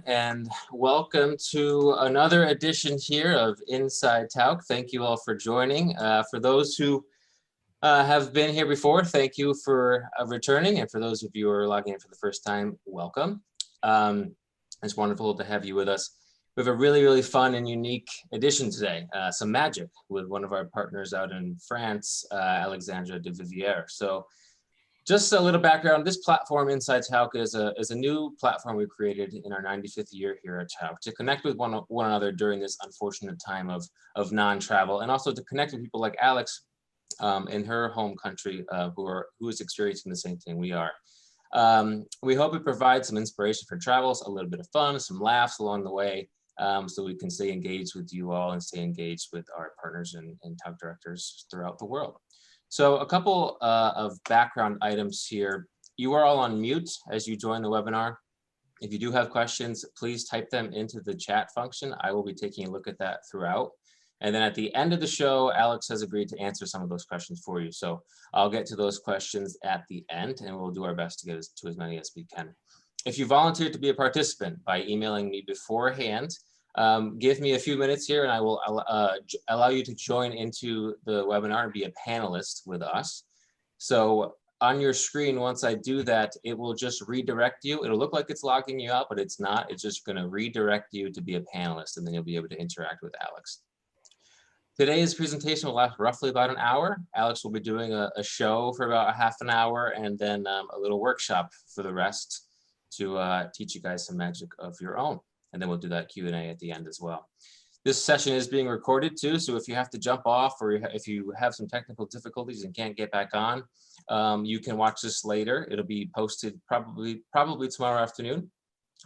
and welcome to another edition here of Inside Tauck. Thank you all for joining. For those who have been here before, thank you for returning, and for those of you who are logging in for the first time, welcome. It's wonderful to have you with us. We have a really fun and unique edition today, some magic with one of our partners out in France, Alexandra Duvivier. So just a little background, this platform, insideTauck, is a new platform we created in our 95th year here at Tauck to connect with one another during this unfortunate time of non-travel, and also to connect with people like Alex in her home country who is experiencing the same thing we are. We hope it provides some inspiration for travels, a little bit of fun, some laughs along the way, so we can stay engaged with you all and stay engaged with our partners and Tauck directors throughout the world. So a couple of background items here. You are all on mute as you join the webinar. If you do have questions, please type them into the chat function. I will be taking a look at that throughout. And then at the end of the show, Alex has agreed to answer some of those questions for you. So I'll get to those questions at the end, and we'll do our best to get to as many as we can. If you volunteered to be a participant by emailing me beforehand, give me a few minutes here and I will allow you to join into the webinar and be a panelist with us. So on your screen, once I do that, it will just redirect you. It'll look like it's logging you out, but it's not. It's just going to redirect you to be a panelist, and then you'll be able to interact with Alex. Today's presentation will last roughly about an hour. Alex will be doing a show for about a half an hour, and then a little workshop for the rest to teach you guys some magic of your own. And then we'll do that Q&A at the end as well. This session is being recorded too, so if you have to jump off or if you have some technical difficulties and can't get back on, you can watch this later. It'll be posted probably tomorrow afternoon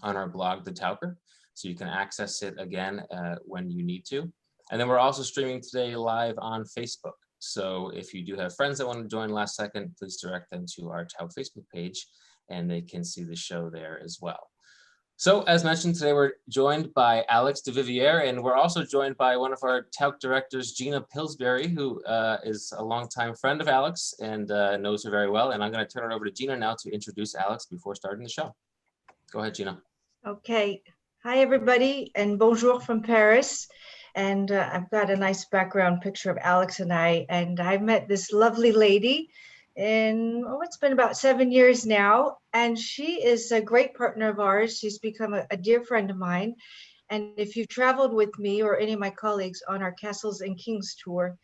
on our blog, The Taucker, so you can access it again when you need to. And then we're also streaming today live on Facebook. So if you do have friends that want to join last second, please direct them to our Tauck Facebook page and they can see the show there as well. So as mentioned, today we're joined by Alex Duvivier, and we're also joined by one of our Tauck directors, Gina Pillsbury, who is a longtime friend of Alex and knows her very well. And I'm going to turn it over to Gina now to introduce Alex before starting the show. Go ahead, Gina. Okay. Hi, everybody, and bonjour from Paris. And I've got a nice background picture of Alex and I met this lovely lady in, it's been about 7 years now, and she is a great partner of ours. She's become a dear friend of mine. And if you've traveled with me or any of my colleagues on our Castles and Kings tour,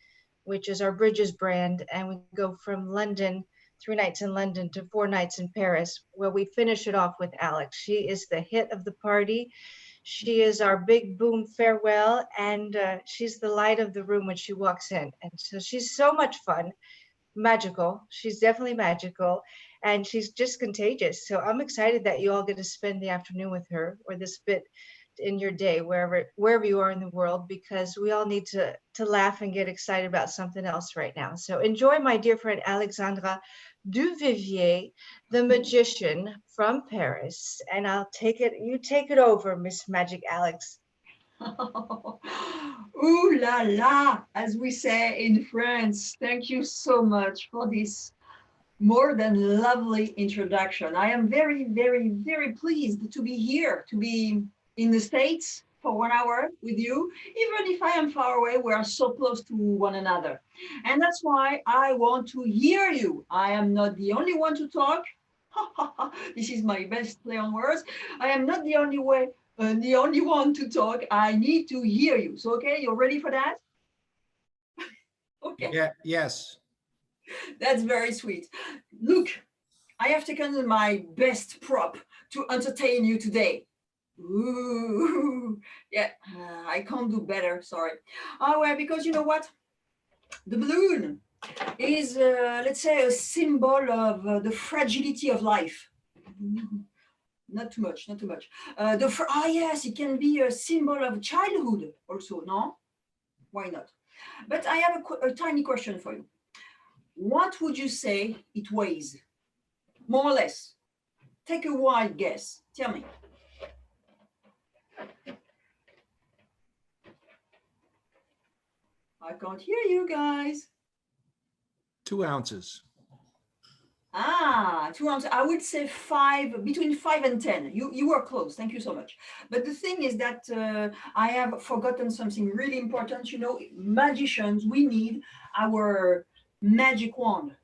which is our Bridges brand, and we go from London, 3 nights in London to 4 nights in Paris, where we finish it off with Alex. She is the hit of the party. She is our big boom farewell, and she's the light of the room when she walks in. And so she's so much fun. Magical. She's definitely magical, and she's just contagious. So I'm excited that you all get to spend the afternoon with her, or this bit in your day, wherever you are in the world, because we all need to laugh and get excited about something else right now. So enjoy my dear friend Alexandra Duvivier, the magician from Paris, and you take it over, Miss Magic Alex. Ooh la la, as we say in France. Thank you so much for this more than lovely introduction. I am very pleased to be here, to be in the States for 1 hour with you. Even if I am far away, we are so close to one another. And that's why I want to hear you. I am not the only one to talk. This is my best play on words. I am not the only one to talk. I need to hear you. So, okay, you're ready for that? Okay. Yeah, yes. That's very sweet. Look, I have taken my best prop to entertain you today. Ooh, yeah, I can't do better, sorry. Oh, well, because you know what? The balloon is, let's say, a symbol of the fragility of life. Not too much, not too much. Yes, it can be a symbol of childhood also, no? Why not? But I have a tiny question for you. What would you say it weighs? More or less. Take a wild guess. Tell me. I can't hear you guys. 2 ounces. Ah, to answer, I would say 5, between 5 and 10. You were close. Thank you so much. But the thing is that I have forgotten something really important. You know, magicians, we need our magic wand.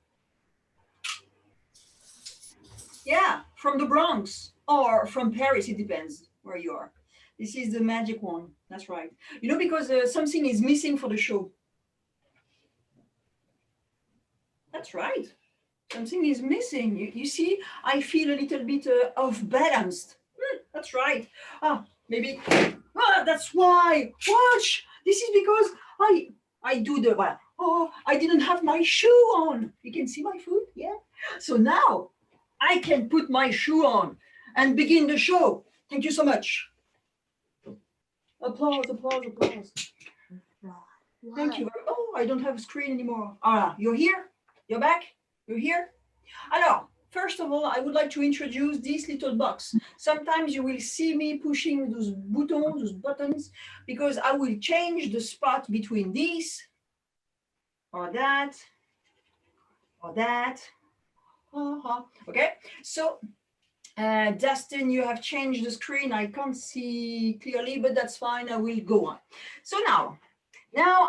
Yeah, from the Bronx or from Paris. It depends where you are. This is the magic wand. That's right. You know, because something is missing for the show. That's right. Something is missing. You see, I feel a little bit off balanced. That's right. Maybe. That's why. Watch. This is because I do the well. Oh, I didn't have my shoe on. You can see my foot, yeah. So now I can put my shoe on and begin the show. Thank you so much. Applause, applause, applause. Thank you. Oh, I don't have a screen anymore. You're here? You're back? You're here? Alors, first of all, I would like to introduce this little box. Sometimes you will see me pushing those buttons, because I will change the spot between this or that or that. Okay, so Dustin, you have changed the screen. I can't see clearly, but that's fine. I will go on. So now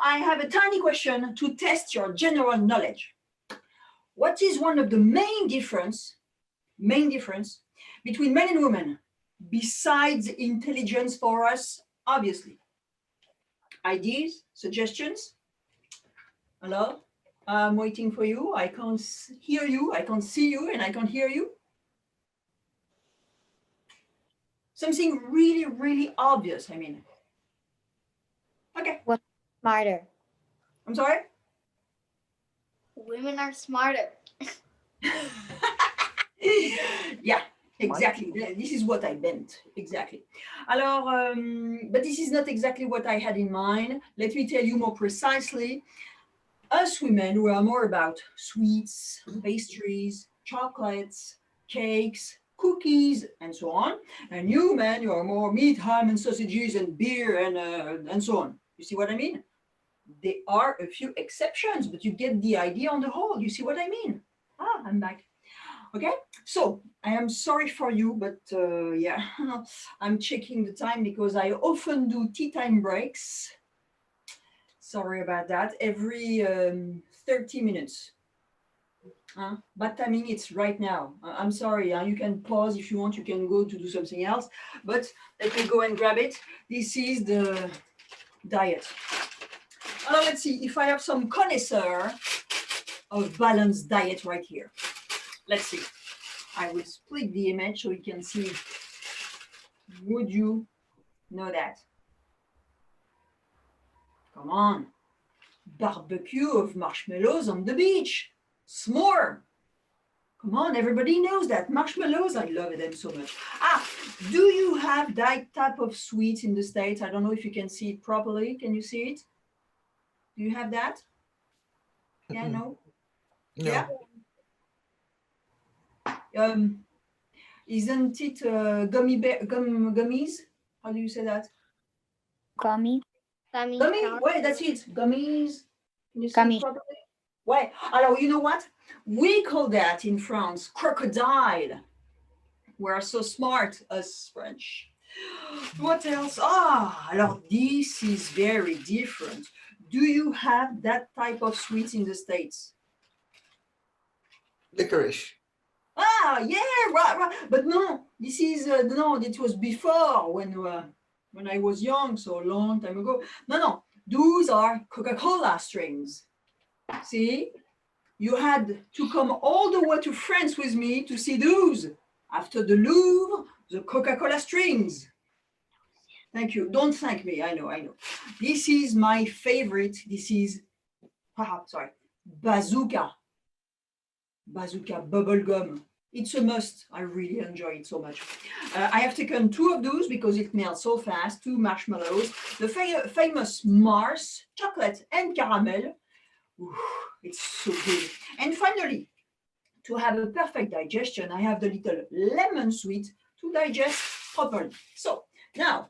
I have a tiny question to test your general knowledge. What is one of the main difference between men and women, besides intelligence for us, obviously? Ideas, suggestions? Hello? I'm waiting for you. I can't hear you. I can't see you, and I can't hear you. Something really, really obvious, I mean. Okay. What's smarter? I'm sorry? Women are smarter. Yeah, exactly. This is what I meant. Exactly. Alors, but this is not exactly what I had in mind. Let me tell you more precisely. Us women, we are more about sweets, pastries, chocolates, cakes, cookies, and so on. And you men, you are more meat, ham, and sausages, and beer, and so on. You see what I mean? There are a few exceptions, but you get the idea on the whole. You see what I mean? I'm back. Okay, so I am sorry for you, but yeah, I'm checking the time because I often do tea time breaks. Sorry about that. Every 30 minutes. But I mean, it's right now. I'm sorry. You can pause if you want. You can go to do something else. But let me go and grab it. This is the diet. Now let's see if I have some connoisseur of balanced diet right here. Let's see. I will split the image so you can see. Would you know that? Come on. Barbecue of marshmallows on the beach. S'more. Come on, everybody knows that. Marshmallows, I love them so much. Do you have that type of sweets in the States? I don't know if you can see it properly. Can you see it? Do you have that? Yeah, no? No. Yeah? Isn't it gummies? How do you say that? Gummy. Gummy? Wait, that's it. Gummies. Can you say Gummy. it properly? Wait. Alors, you know what? We call that in France crocodile. We're so smart, us French. What else? Alors this is very different. Do you have that type of sweets in the States? Licorice. Yeah, right. But no, this is no. It was before when I was young, so a long time ago. No. Those are Coca-Cola strings. See, you had to come all the way to France with me to see those. After the Louvre, the Coca-Cola strings. Thank you. Don't thank me. I know. This is my favorite. This is, Bazooka. Bazooka bubble gum. It's a must. I really enjoy it so much. I have taken 2 of those because it melts so fast. 2 marshmallows. The famous Mars, chocolate and caramel. Ooh, it's so good. And finally, to have a perfect digestion, I have the little lemon sweet to digest properly. So now,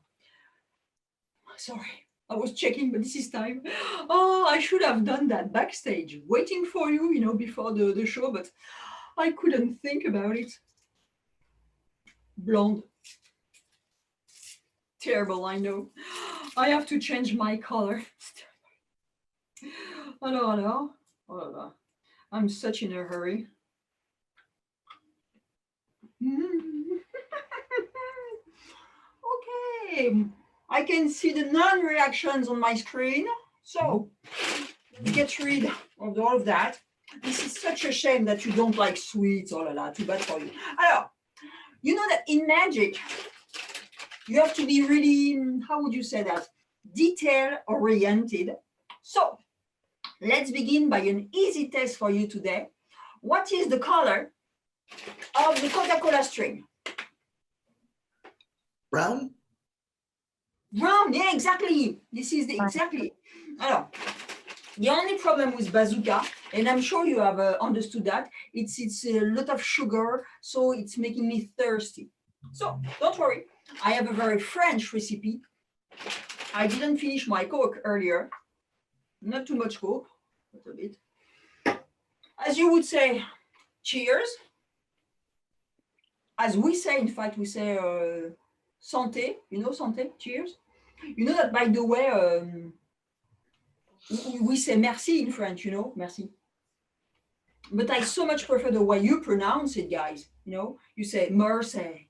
sorry, I was checking, but this is time. I should have done that backstage, waiting for you, before the show, but I couldn't think about it. Blonde. Terrible, I know. I have to change my color. Alors. I'm such in a hurry. Okay, I can see the non-reactions on my screen. So get rid of all of that. This is such a shame that you don't like sweets, oh la la, too bad for you. Alors, you know that in magic, you have to be really, how would you say that? Detail-oriented. So let's begin by an easy test for you today. What is the color of the Coca-Cola string? Brown? Brown, yeah, exactly. This is the, exactly. Alors, the only problem with bazooka, and I'm sure you have understood that, it's a lot of sugar, so it's making me thirsty. So don't worry, I have a very French recipe. I didn't finish my Coke earlier. Not too much Coke, but a bit. As you would say, cheers. As we say, in fact, we say santé, you know, santé, cheers. You know that, by the way, we say merci in French, you know, merci. But I so much prefer the way you pronounce it, guys. You know, you say merci.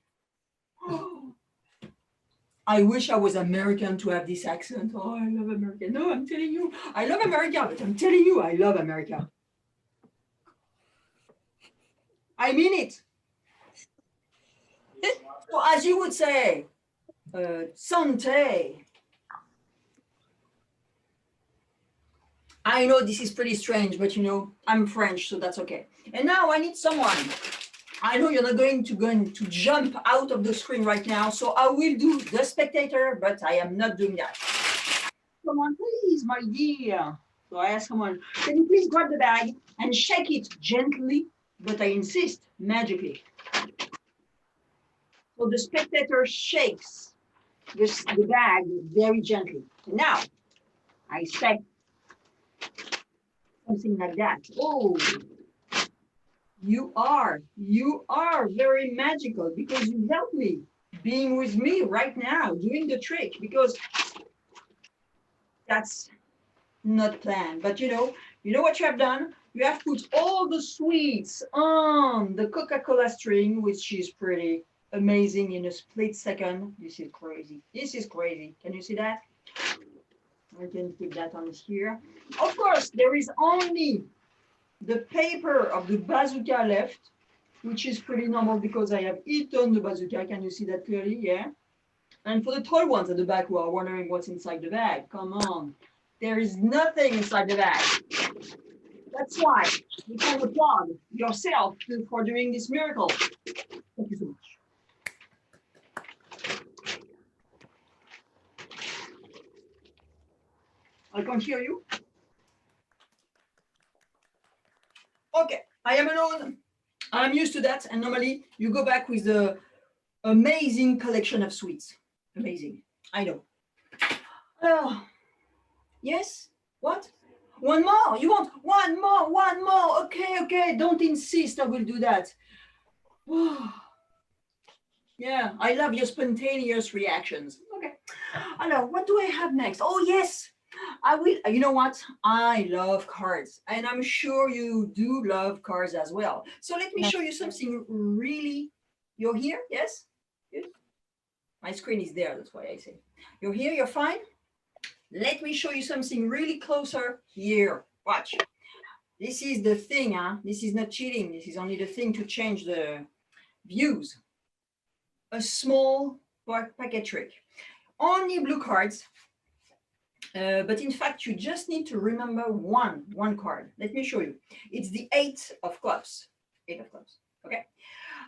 I wish I was American to have this accent. Oh, I love America. No, I'm telling you, I love America, but I'm telling you, I love America. I mean it. So as you would say, santé. I know this is pretty strange, but you know, I'm French, so that's okay. And now I need someone. I know you're not going to jump out of the screen right now, so I will do the spectator, but I am not doing that. Come on, please, my dear. So I ask someone, can you please grab the bag and shake it gently, but I insist, magically. So the spectator shakes the bag very gently. Now, I say something like that. Oh, you are very magical because you helped me being with me right now, doing the trick, because that's not planned. But you know what you have done? You have put all the sweets on the Coca-Cola string, which is pretty amazing in a split second. This is crazy. This is crazy. Can you see that? I can put that on here. Of course, there is only the paper of the bazooka left, which is pretty normal because I have eaten the bazooka. Can you see that clearly? Yeah. And for the tall ones at the back who are wondering what's inside the bag, come on. There is nothing inside the bag. That's why you can applaud yourself for doing this miracle. Thank you so much. I can't hear you. Okay, I am alone. I'm used to that. And normally you go back with the amazing collection of sweets. Amazing. I know. Yes? What? One more? You want one more? One more? Okay, okay. Don't insist. I will do that. Yeah, I love your spontaneous reactions. Okay. Alors, what do I have next? Oh, yes. I will. You know what? I love cards, and I'm sure you do love cards as well. So let me show you something really. You're here? Yes? Good. My screen is there. That's why I say. You're here? You're fine? Let me show you something really closer here. Watch. This is the thing, huh? This is not cheating. This is only the thing to change the views. A small packet trick. Only blue cards. But in fact, you just need to remember one card. Let me show you. It's the 8 of clubs. 8 of clubs. Okay.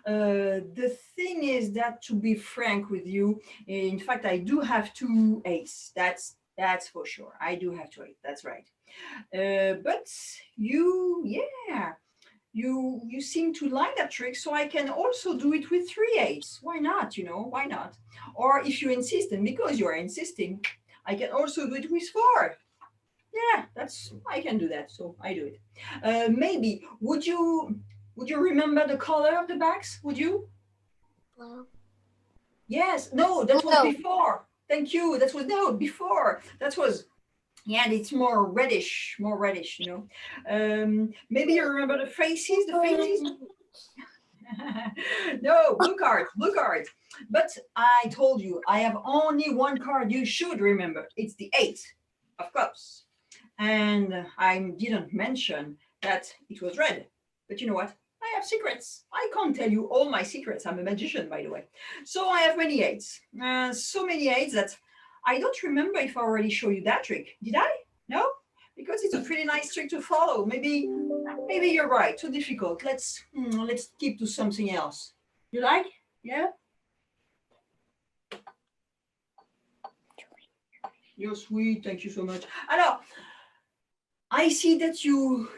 The thing is that, to be frank with you, in fact, I do have 2 8s. That's for sure. I do have 2 8. That's right. But you seem to like that trick, so I can also do it with 3 8s. Why not? You know, why not? Or if you insist, and because you are insisting, I can also do it with 4. Yeah, I can do that, so I do it. Maybe, would you Would you remember the color of the bags? Would you? Blue. Yes. No, that was No. before. Thank you. That was no before. That was. Yeah, it's more reddish, you know. Maybe you remember the faces, No, blue cards. But I told you, I have only one card you should remember. It's the 8 of cups. And I didn't mention that it was red. But you know what? I have secrets. I can't tell you all my secrets. I'm a magician, by the way. So I have many 8s. So many 8s that I don't remember if I already showed you that trick. Did I? No? Because it's a pretty nice trick to follow. Maybe you're right. Too difficult. Let's keep to something else. You like? Yeah? You're sweet. Thank you so much. Alors, I see that you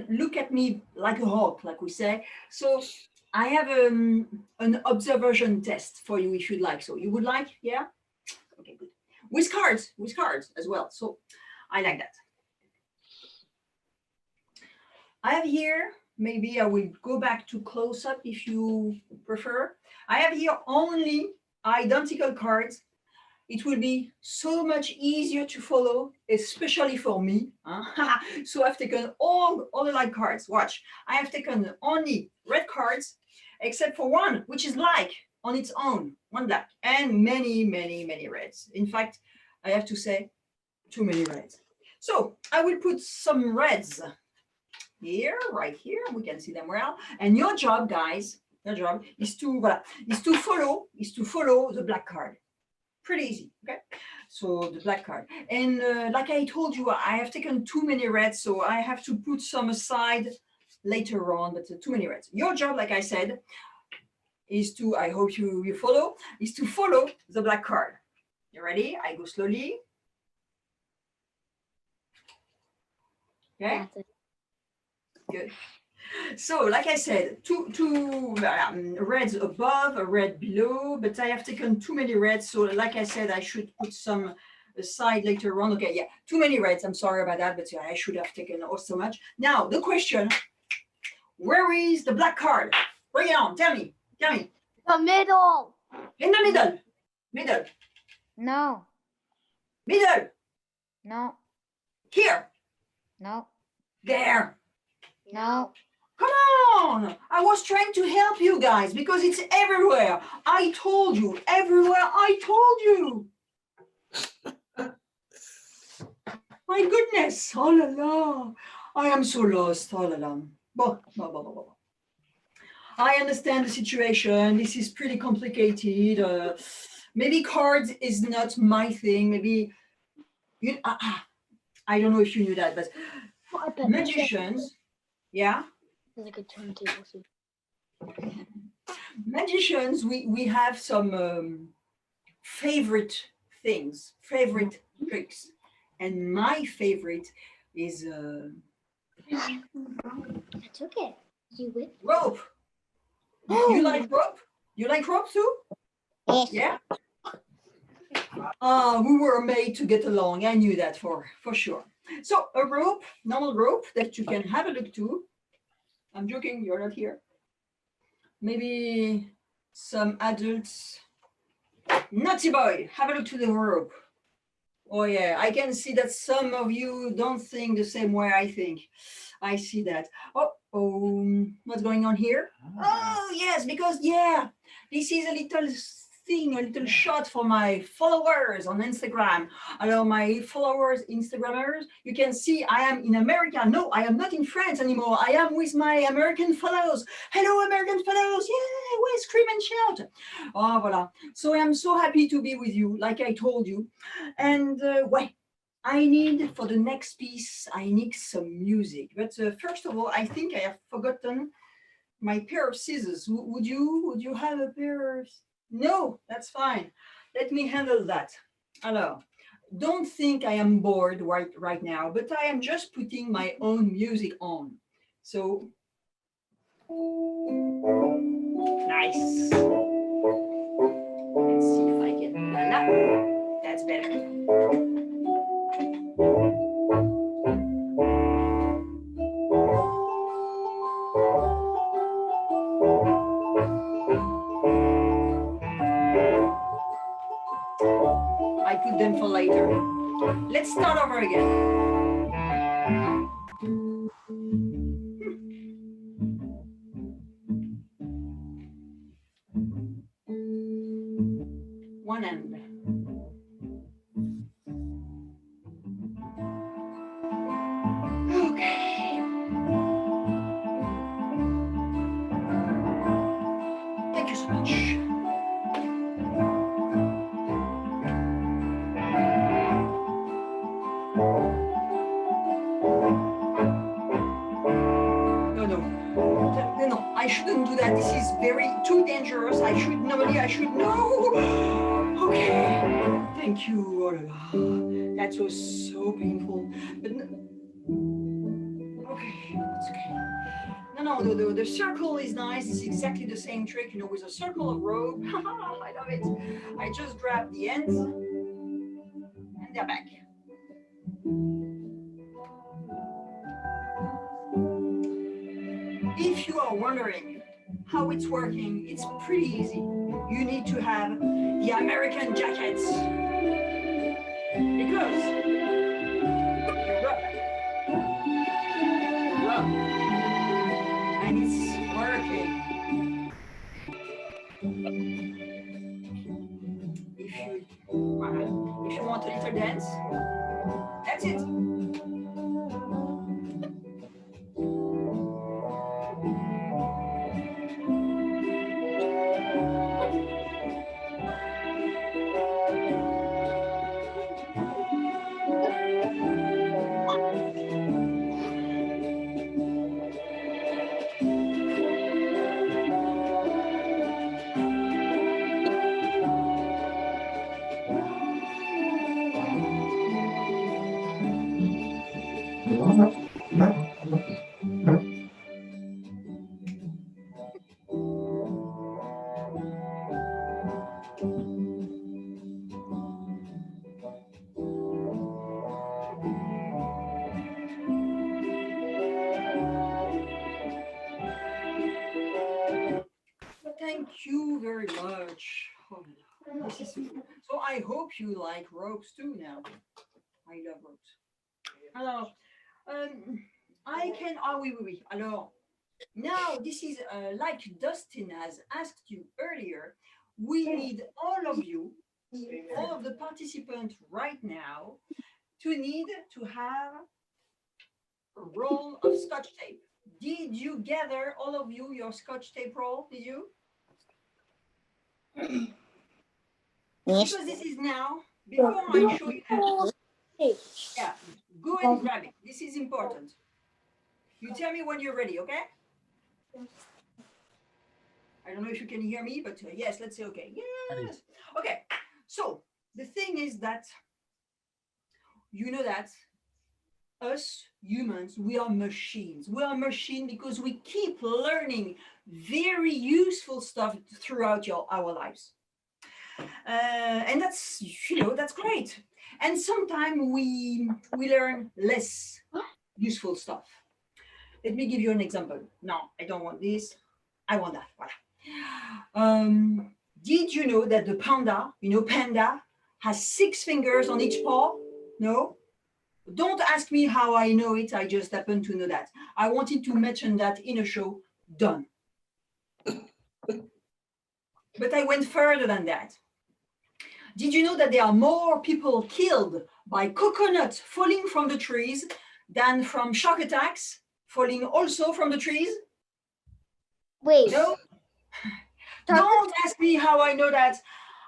look at me like a hawk, like we say. So I have an observation test for you if you'd like. So you would like? Yeah? Okay, good. With cards as well. So I like that. I have here, maybe I will go back to close up if you prefer. I have here only identical cards. It will be so much easier to follow, especially for me. So I've taken all the like cards. Watch, I have taken only red cards, except for one, which is like on its own, one black, and many, many, many reds. In fact, I have to say, too many reds. So I will put some reds here, right here. We can see them well. And your job, guys, your job is to follow the black card. Pretty easy, okay? So the black card. And like I told you, I have taken too many reds, so I have to put some aside later on, but too many reds. Your job, like I said, is to, I hope you follow, is to follow the black card. You ready? I go slowly. Okay? Good. So, like I said, two reds above, a red below, but I have taken too many reds. So, like I said, I should put some aside later on. Okay, yeah, too many reds. I'm sorry about that, but yeah, I should have taken so much. Now, the question, where is the black card? Bring it on. Tell me. The middle. In the middle. Middle. No. Middle. No. Here. No. There. No. Come on! I was trying to help you guys because it's everywhere. I told you, everywhere I told you. My goodness, oh la la. I am so lost, oh la la. Bon. I understand the situation. This is pretty complicated. Maybe cards is not my thing. Maybe, I don't know if you knew that, but magicians, yeah? Like a turntable. Magicians, we have some favorite things, favorite tricks. And my favorite is That's okay. You would? rope. You like rope? You like rope too? Yes. Yeah? We were made to get along. I knew that for sure. So a rope, normal rope that you can have a look to. I'm joking, you're not here. Maybe some adults. Naughty boy, have a look to the rope. Oh yeah, I can see that some of you don't think the same way I think. I see that. Oh, what's going on here? Oh yes, because yeah, this is a little thing, a little shot for my followers on Instagram. Hello, my followers, Instagrammers. You can see I am in America. No, I am not in France anymore. I am with my American fellows. Hello, American fellows. Yeah, we scream and shout. Oh, voilà. So I am so happy to be with you, like I told you. And wait. I need, for the next piece, I need some music. But first of all, I think I have forgotten my pair of scissors. Would you have a pair of... No, that's fine. Let me handle that. Alors, don't think I am bored right now, but I am just putting my own music on. So, nice. Let's see if I get that. That's better. I put them for later. Let's start over again. One end. Okay. Thank you so much. No, I shouldn't do that. This is too dangerous. I should know. Okay, thank you. Oh, that was so painful. But okay, it's okay. No, the circle is nice. It's exactly the same trick, with a circle of rope. I love it. I just grab the ends and they're back. If you are wondering how it's working, it's pretty easy. You need to have the American jackets because you're up. And it's working. If you want a little dance, that's it. Thank you very much. So I hope you like ropes too now. I love ropes. Alors, oui. Alors, now this is like Dustin has asked you earlier. We need all of you, all of the participants right now, to have a roll of Scotch tape. Did you gather, all of you, your Scotch tape roll? Did you? Yes. Because this is now, before I show you that, yeah, go and grab it. This is important. You tell me when you're ready, okay? I don't know if you can hear me, but yes, let's say okay. Yes. Okay, so the thing is that, you know that us humans, we are machines. We are machines because we keep learning very useful stuff throughout our lives. And that's, that's great. And sometimes we learn less useful stuff. Let me give you an example. No, I don't want this. I want that. Voilà. Did you know that the panda, panda has 6 fingers on each paw? No? Don't ask me how I know it. I just happen to know that. I wanted to mention that in a show. Done. But I went further than that. Did you know that there are more people killed by coconuts falling from the trees than from shark attacks falling also from the trees? Wait. No? Don't ask me how I know that.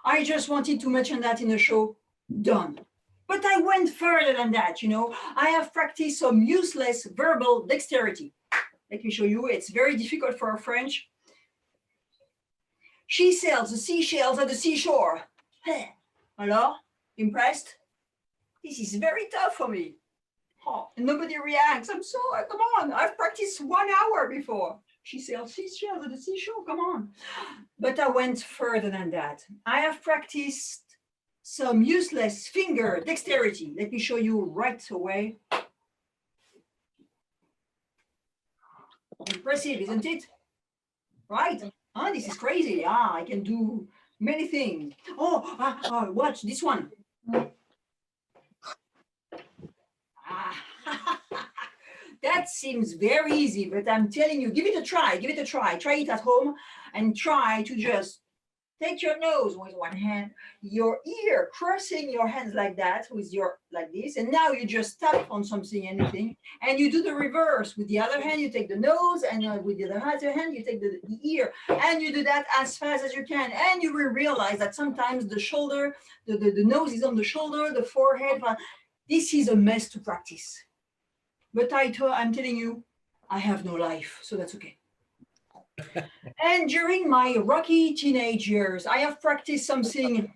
I just wanted to mention that in the show. Done. But I went further than that, I have practiced some useless verbal dexterity. Let me show you. It's very difficult for a French. She sells the seashells at the seashore. Alors, impressed? This is very tough for me. Oh, nobody reacts. I'm sorry, come on. I've practiced 1 hour before. She sells seashells at the seashore, come on. But I went further than that. I have practiced some useless finger dexterity. Let me show you right away. Impressive, isn't it? Right? This is crazy. I can do many things. Oh, watch this one. That seems very easy, but I'm telling you, give it a try. Give it a try. Try it at home and try to just take your nose with one hand, your ear, crossing your hands like that with your, like this. And now you just tap on something, anything, and you do the reverse. With the other hand, you take the nose, and with the other hand, you take the ear. And you do that as fast as you can. And you will realize that sometimes the shoulder, the nose is on the shoulder, the forehead. This is a mess to practice. But I'm telling you, I have no life, so that's okay. And during my rocky teenage years, I have practiced something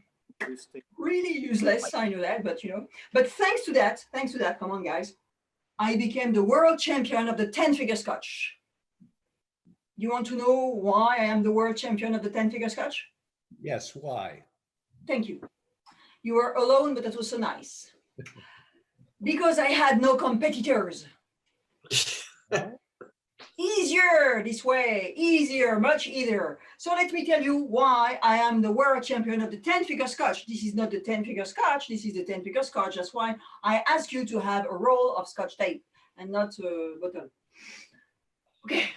really useless. I know that, but but thanks to that, come on guys, I became the world champion of the 10-figure Scotch. You want to know why I am the world champion of the 10-figure Scotch? Yes, why? Thank you. You were alone, but that was so nice. Because I had no competitors. Easier this way, easier, much easier. So let me tell you why I am the world champion of the 10-figure Scotch. This is not the 10-figure Scotch, this is the 10-figure Scotch. That's why I ask you to have a roll of Scotch tape and not a bottle. Okay.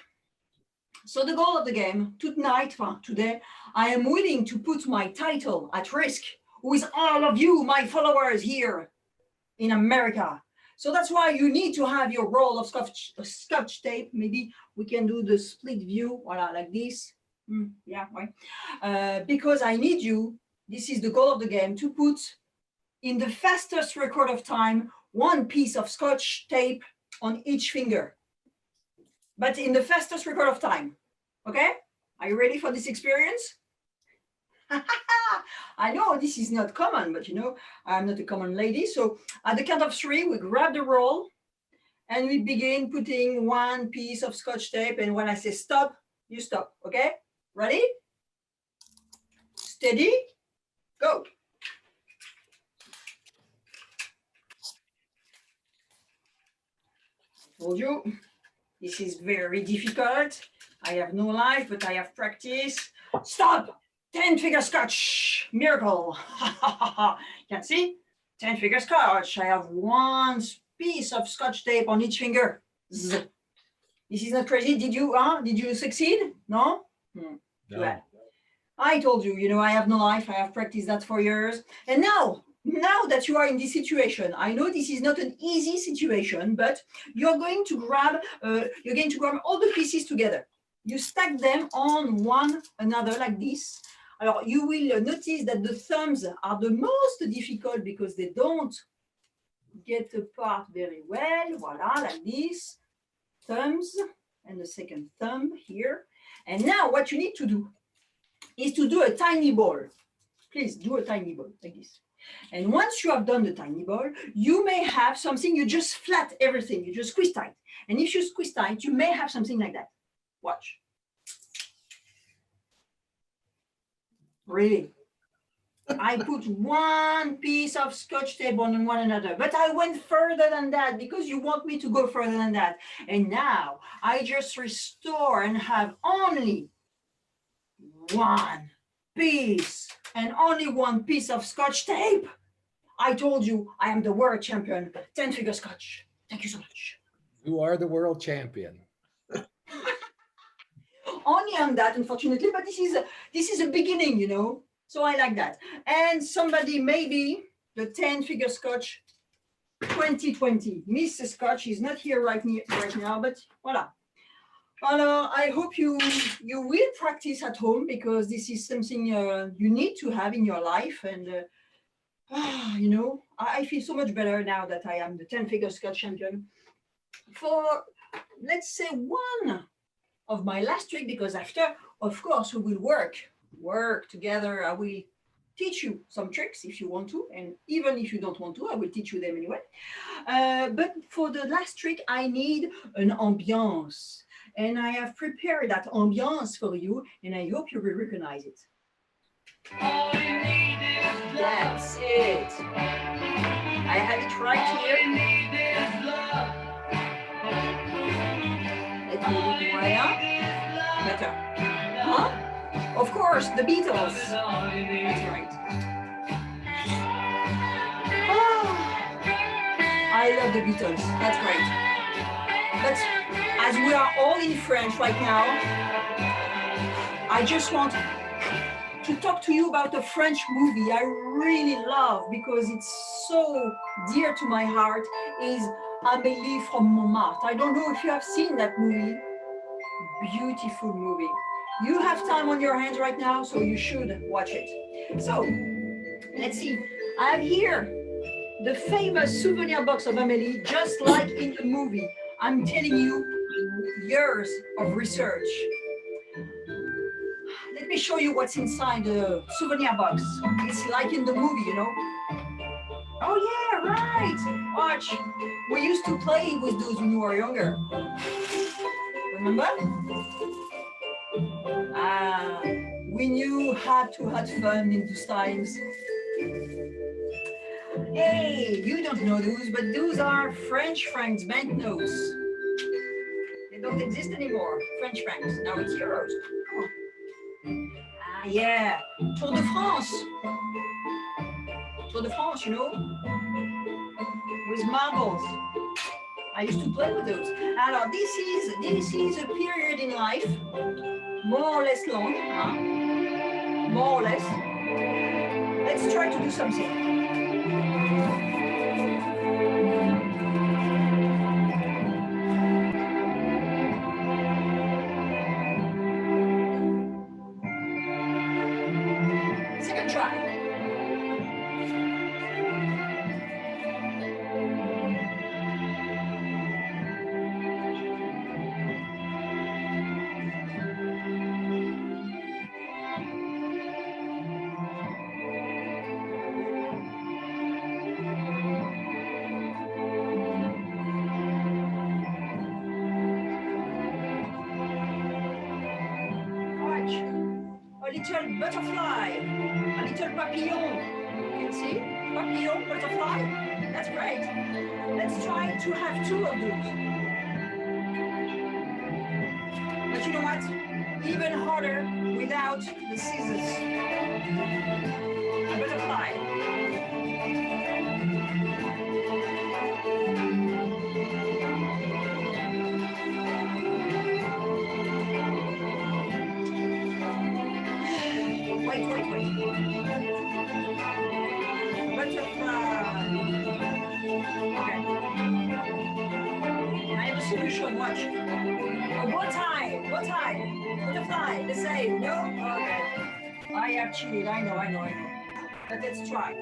So the goal of the game tonight, today, I am willing to put my title at risk with all of you, my followers here in America. So that's why you need to have your roll of Scotch tape. Maybe we can do the split view, voila, like this. Yeah, right. Because I need you, this is the goal of the game, to put in the fastest record of time, one piece of Scotch tape on each finger. But in the fastest record of time, okay? Are you ready for this experience? I know this is not common, but I'm not a common lady. So at the count of 3, we grab the roll and we begin putting one piece of Scotch tape. And when I say stop, you stop, okay? Ready? Steady, go. I told you, this is very difficult. I have no life, but I have practice. Stop. 10-figure Scotch, miracle. Can see? 10-figure Scotch. I have one piece of Scotch tape on each finger. This is not crazy. Did you succeed? No? No. Well, I told you, I have no life. I have practiced that for years. And now that you are in this situation, I know this is not an easy situation, but you're going to grab all the pieces together. You stack them on one another like this. Alors, you will notice that the thumbs are the most difficult because they don't get apart very well. Voila, like this. Thumbs and the second thumb here. And now what you need to do is to do a tiny ball. Please do a tiny ball like this. And once you have done the tiny ball, you may have something, you just flat everything, you just squeeze tight. And if you squeeze tight, you may have something like that. Watch. Really. I put one piece of Scotch tape on one another, but I went further than that because you want me to go further than that. And now I just restore and have only one piece and only one piece of Scotch tape. I told you I am the world champion, 10-figure Scotch. Thank you so much. You are the world champion. Only on that, unfortunately, but this is a beginning, So I like that. And somebody, maybe the 10-figure Scotch 2020. Miss Scotch is not here right now, but voila. I hope you will practice at home because this is something you need to have in your life. And, I feel so much better now that I am the 10-figure Scotch champion. For, let's say, one of my last trick, because after, of course, we will work together. I will teach you some tricks if you want to, and even if you don't want to, I will teach you them anyway. But for the last trick, I need an ambiance, and I have prepared that ambiance for you, and I hope you will recognize it. All you need is love. That's it. I have it right All here. you need is love. Let me do moyen. Is love. Better. Huh? Of course, The Beatles. That's right. Oh, I love the Beatles. That's great. But as we are all in French right now, I just want to talk to you about a French movie I really love because it's so dear to my heart, is Amélie from Montmartre. I don't know if you have seen that movie. Beautiful movie. You have time on your hands right now, so you should watch it. So, let's see. I have here the famous souvenir box of Amélie, just like in the movie. I'm telling you, years of research. Let me show you what's inside the souvenir box. It's like in the movie, you know. Oh yeah, right. Watch. We used to play with those when we were younger. Remember? We knew how to have fun in those times. Hey, you don't know those, but those are French francs banknotes. They don't exist anymore, French francs. Now it's euros. Yeah, Tour de France. Tour de France, you know, with marbles. I used to play with those. Alors, this is a period in life, more or less long, huh? More or less. Let's try to do something. Second try. A little butterfly, a little papillon. You can see? Papillon, butterfly. That's great. Let's try to have two of those. But you know what? Even harder without the scissors. A butterfly. Wait. Butterfly. Okay. I have a solution, watch. A bow tie. Butterfly, the same, no? Okay. I have cheated, I know. But let's try.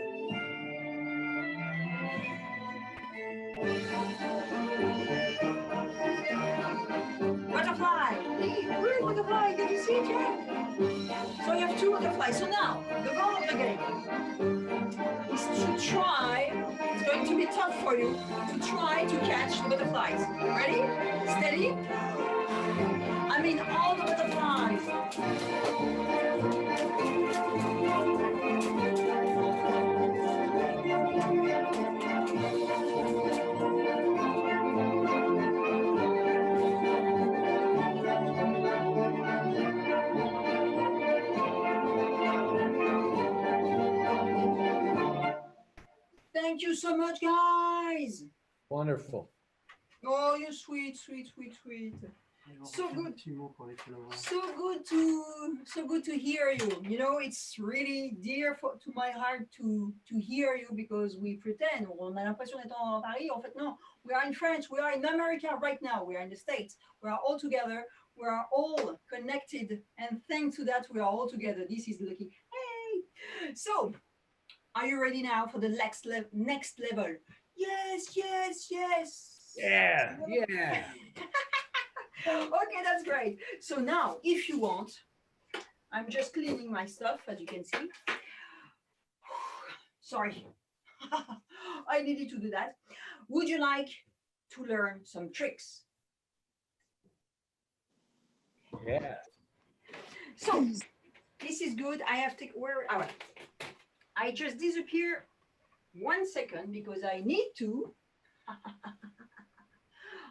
Butterfly. Real butterfly, did you see it yet? So you have two butterflies. So now, the goal of the game is to try, it's going to be tough for you, to try to catch the butterflies. Ready? Steady? I mean all the butterflies. Thank you so much, guys. Wonderful. Oh, you're sweet. So good. So good to hear you. You know, it's really dear to my heart to hear you because we pretend. On a l'impression d'être en Paris. En fait, non. We are in France. We are in America right now. We are in the States. We are all together. We are all connected. And thanks to that, we are all together. This is lucky. Hey. So, are you ready now for the next level? Yes. Yeah. Okay, that's great. So now, if you want, I'm just cleaning my stuff, as you can see. Sorry, I needed to do that. Would you like to learn some tricks? Yeah. So, this is good. I have to, I just disappear 1 second because I need to.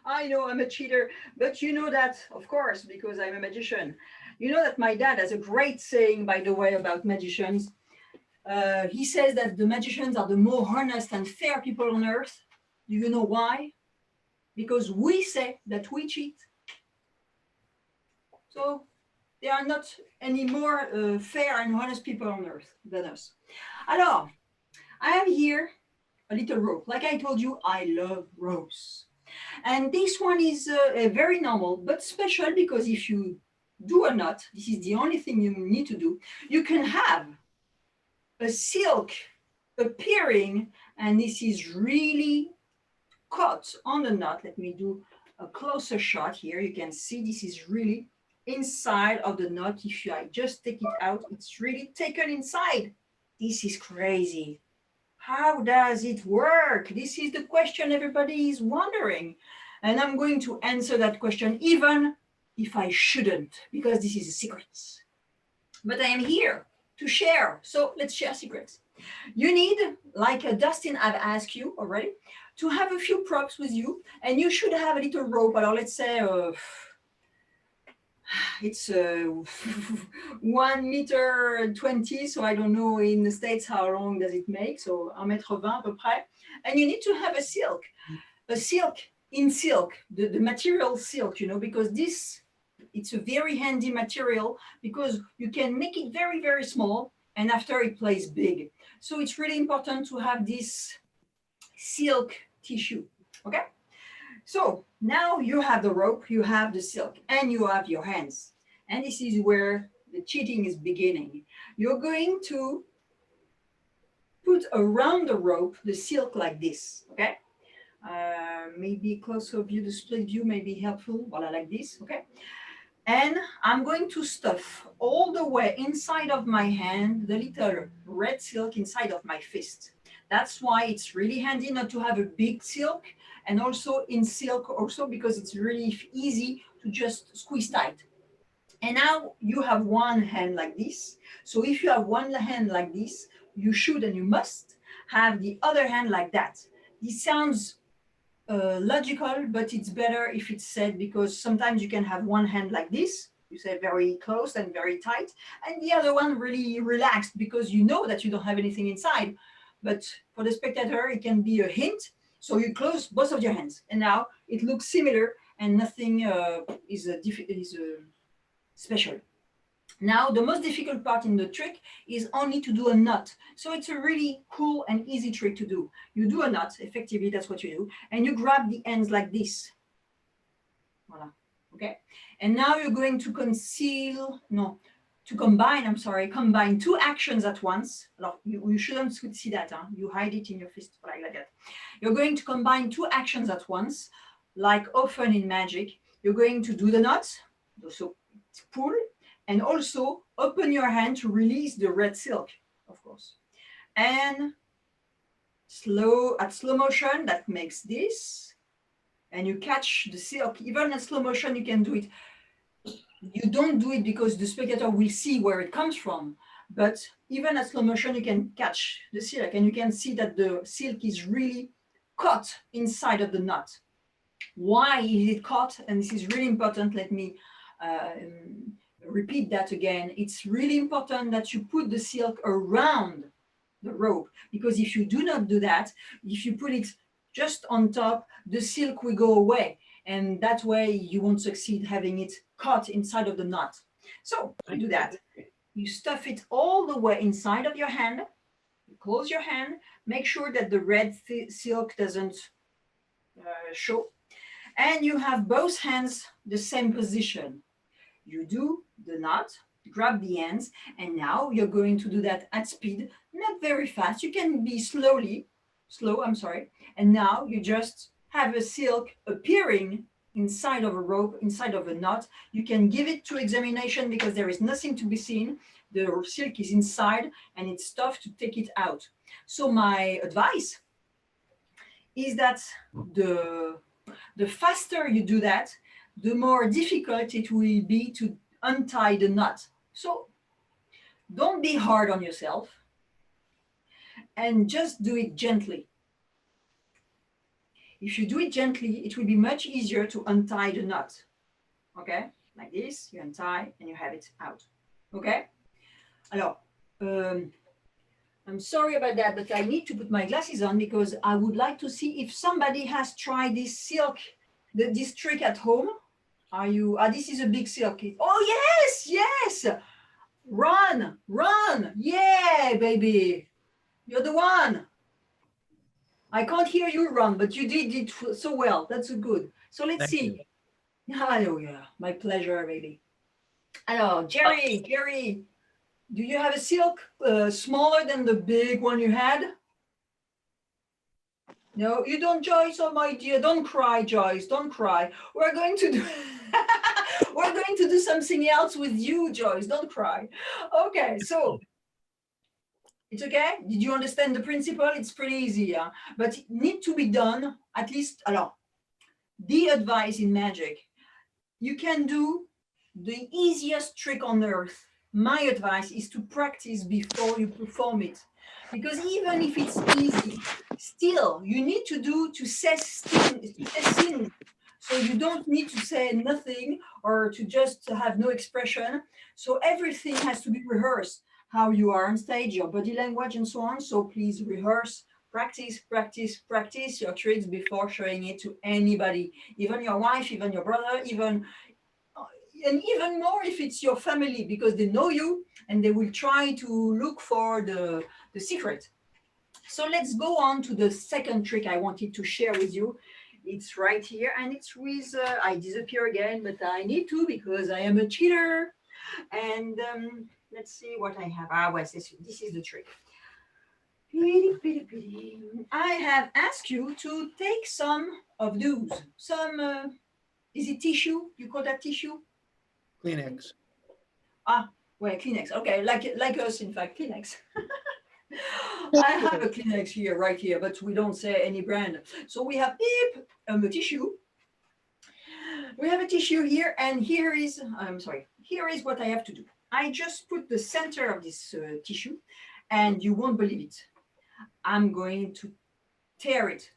I know I'm a cheater, but you know that, of course, because I'm a magician. You know that my dad has a great saying, by the way, about magicians. He says that the magicians are the more honest and fair people on earth. Do you know why? Because we say that we cheat. So they are not any more fair and honest people on earth than us. Alors, I have here a little rope. Like I told you, I love ropes. And this one is very normal, but special because if you do a knot, this is the only thing you need to do, you can have a silk appearing, and this is really caught on the knot. Let me do a closer shot here. You can see this is really inside of the knot. If I just take it out, it's really taken inside. This is crazy. How does it work? This is the question everybody is wondering. And I'm going to answer that question even if I shouldn't, because this is a secret. But I am here to share. So let's share secrets. You need, like Dustin I've asked you already, to have a few props with you, and you should have a little rope. Alors let's say it's 1 meter 20, so I don't know in the States how long does it make, so 1 metre 20 à peu près. And you need to have a silk in silk, the material silk, you know, because it's a very handy material because you can make it very, very small and after it plays big. So it's really important to have this silk tissue, okay? So now you have the rope, you have the silk, and you have your hands. And this is where the cheating is beginning. You're going to put around the rope the silk like this, okay? Maybe closer view, the split view may be helpful, voila, like this, okay? And I'm going to stuff all the way inside of my hand the little red silk inside of my fist. That's why it's really handy not to have a big silk, and also in silk also because it's really easy to just squeeze tight. And now you have one hand like this. So if you have one hand like this, you should and you must have the other hand like that. This sounds logical, but it's better if it's said because sometimes you can have one hand like this, you say very close and very tight, and the other one really relaxed because you know that you don't have anything inside. But for the spectator, it can be a hint. So you close both of your hands, and now it looks similar, and nothing is special. Now, the most difficult part in the trick is only to do a knot. So it's a really cool and easy trick to do. You do a knot, effectively, that's what you do, and you grab the ends like this. Voila, okay? And now you're going to combine two actions at once. Alors, you shouldn't see that, huh? You hide it in your fist like that. You're going to combine two actions at once, like often in magic. You're going to do the knot, so pull, and also open your hand to release the red silk, of course. And at slow motion, that makes this, and you catch the silk. Even at slow motion, you can do it. You don't do it because the spectator will see where it comes from, but even at slow motion, you can catch the silk, and you can see that the silk is really caught inside of the knot. Why is it caught? And this is really important. Let me repeat that again. It's really important that you put the silk around the rope, because if you do not do that, if you put it just on top, the silk will go away, and that way you won't succeed having it caught inside of the knot. So you do that. You stuff it all the way inside of your hand. You close your hand. Make sure that the red silk doesn't show. And you have both hands the same position. You do the knot, grab the ends, and now you're going to do that at speed, not very fast. You can be slow, and now you just have a silk appearing inside of a rope, inside of a knot. You can give it to examination because there is nothing to be seen. The silk is inside and it's tough to take it out. So my advice is that the faster you do that, the more difficult it will be to untie the knot. So don't be hard on yourself and just do it gently. If you do it gently, it will be much easier to untie the knot, okay? like this, you untie and you have it out. Okay? Alors, I'm sorry about that, but I need to put my glasses on because I would like to see if somebody has tried this silk, this trick at home. Are you, this is a big silk. Oh, yes, yes. Run, run. Yeah, baby. You're the one. I can't hear you run, but you did it so well. That's good. So let's see. Hallelujah. My pleasure, baby. Hello, Jerry, do you have a silk smaller than the big one you had? No, you don't, Joyce. Oh, my dear, don't cry, Joyce. Don't cry. We're going to do we're going to do something else with you, Joyce. Don't cry. Okay, so it's okay. Did you understand the principle? It's pretty easy, yeah? But it need to be done at least. Alors, the advice in magic, you can do the easiest trick on earth. My advice is to practice before you perform it. Because even if it's easy, still you need to say things. So you don't need to say nothing or to just have no expression. So everything has to be rehearsed. How you are on stage, your body language and so on. So please rehearse, practice your tricks before showing it to anybody, even your wife, even your brother, and even more if it's your family, because they know you and they will try to look for the secret. So let's go on to the second trick I wanted to share with you. It's right here, and it's with, I disappear again, but I need to because I am a cheater. And let's see what I have. Well, this is the trick. I have asked you to take some of those. Is it tissue? You call that tissue? Kleenex. Well, Kleenex. Okay, like us, in fact, Kleenex. I have a Kleenex here, right here, but we don't say any brand. So we have a tissue. We have a tissue here, and here is what I have to do. I just put the center of this tissue, and you won't believe it. I'm going to tear it.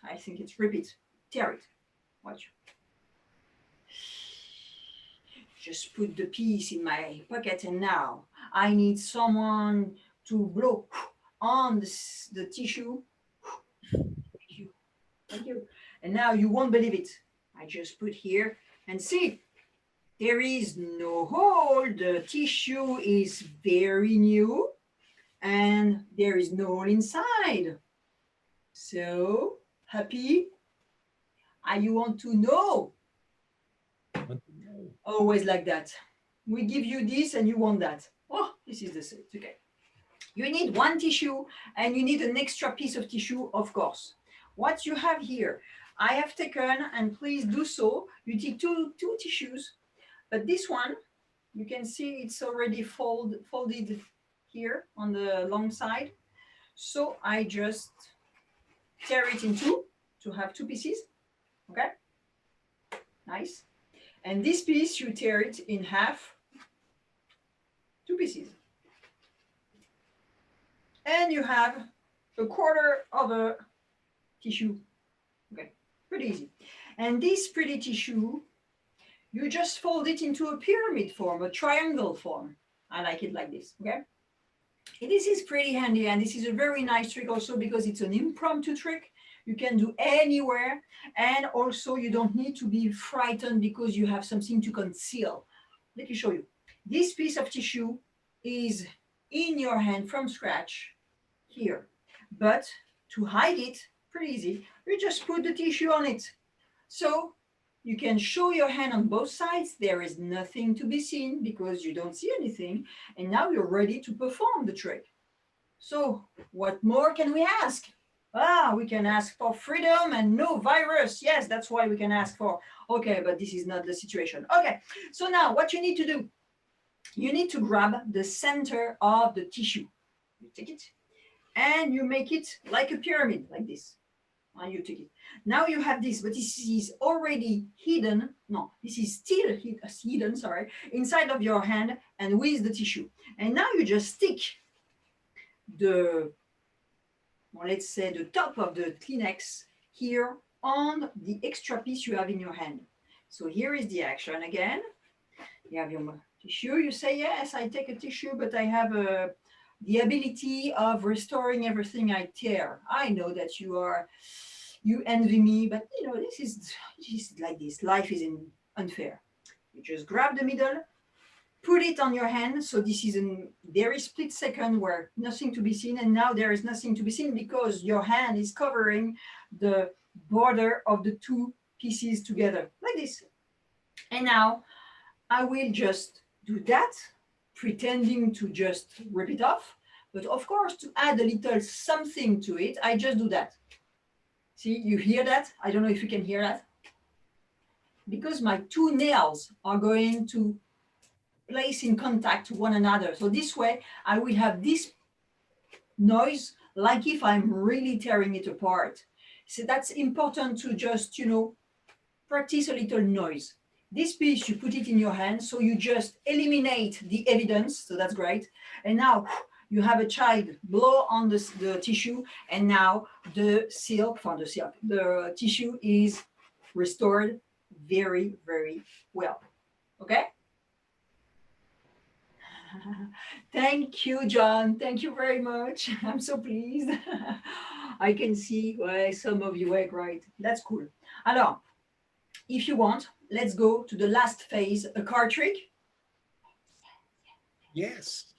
I think it's rip it. Tear it. Watch. Just put the piece in my pocket, and now I need someone to blow on the tissue. Thank you. And now you won't believe it. I just put here and see, there is no hole. The tissue is very new and there is no hole inside. So happy? You want to know? Always like that. We give you this and you want that. Oh, this is the set. Okay. You need one tissue and you need an extra piece of tissue, of course. What you have here, I have taken, and please do so, you take two tissues, but this one, you can see it's already folded here on the long side. So I just tear it in two to have two pieces. Okay, nice. And this piece, you tear it in half, two pieces. And you have a quarter of a tissue. Okay, pretty easy. And this pretty tissue, you just fold it into a pyramid form, a triangle form. I like it like this, okay? And this is pretty handy, and this is a very nice trick also because it's an impromptu trick. You can do anywhere, and also you don't need to be frightened because you have something to conceal. Let me show you. This piece of tissue is in your hand from scratch here, but to hide it, pretty easy, you just put the tissue on it. So you can show your hand on both sides. There is nothing to be seen because you don't see anything. And now you're ready to perform the trick. So what more can we ask? We can ask for freedom and no virus. Yes, that's why we can ask for. Okay, but this is not the situation. Okay, so now what you need to do, you need to grab the center of the tissue. You take it and you make it like a pyramid, like this. And you take it. Now you have this, but this is already hidden. No, this is still hidden, sorry, inside of your hand and with the tissue. And now you just stick let's say the top of the Kleenex here on the extra piece you have in your hand. So here is the action again. You have your tissue. You say, yes, I take a tissue, but I have the ability of restoring everything I tear. I know that you envy me, but you know, this is like this. Life is unfair. You just grab the middle, put it on your hand. So this is a very split second where nothing to be seen. And now there is nothing to be seen because your hand is covering the border of the two pieces together like this. And now I will just do that, pretending to just rip it off. But of course, to add a little something to it, I just do that. See, you hear that? I don't know if you can hear that. Because my two nails are going to place in contact to one another. So this way, I will have this noise like if I'm really tearing it apart. So that's important to just, you know, practice a little noise. This piece, you put it in your hand, so you just eliminate the evidence, so that's great. And now you have a child blow on the tissue, and now the tissue is restored very, very well. Okay? Thank you, John. Thank you very much. I'm so pleased. I can see why some of you were great. That's cool. Alors, if you want, let's go to the last phase, a card trick. Yes.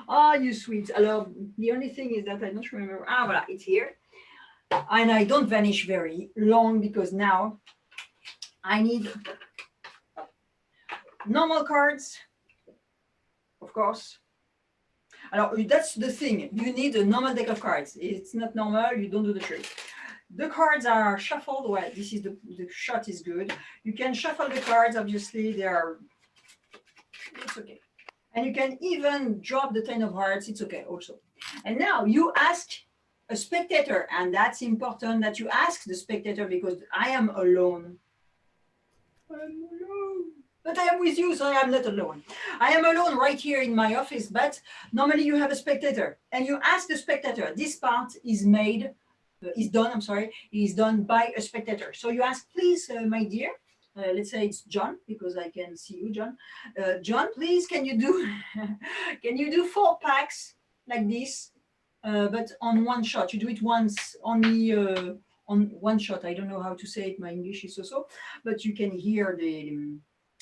Ah, you sweet. Alors, the only thing is that I don't remember. Ah, voilà, it's here. And I don't vanish very long because now I need normal cards, of course. Alors, that's the thing. You need a normal deck of cards. It's not normal, you don't do the trick. The cards are shuffled. Well, this is the shot is good. You can shuffle the cards, obviously. It's okay. And you can even drop the 10 of hearts. It's okay also. And now you ask a spectator, and that's important that you ask the spectator because I am alone. I'm alone. But I am with you, so I am not alone. I am alone right here in my office, but normally you have a spectator. And you ask the spectator, this part is done by a spectator. So you ask, please, my dear, let's say it's John, because I can see you, John. John, please, can you do 4 packs like this, but on one shot? You do it once, only on one shot. I don't know how to say it. My English is so-so, but you can hear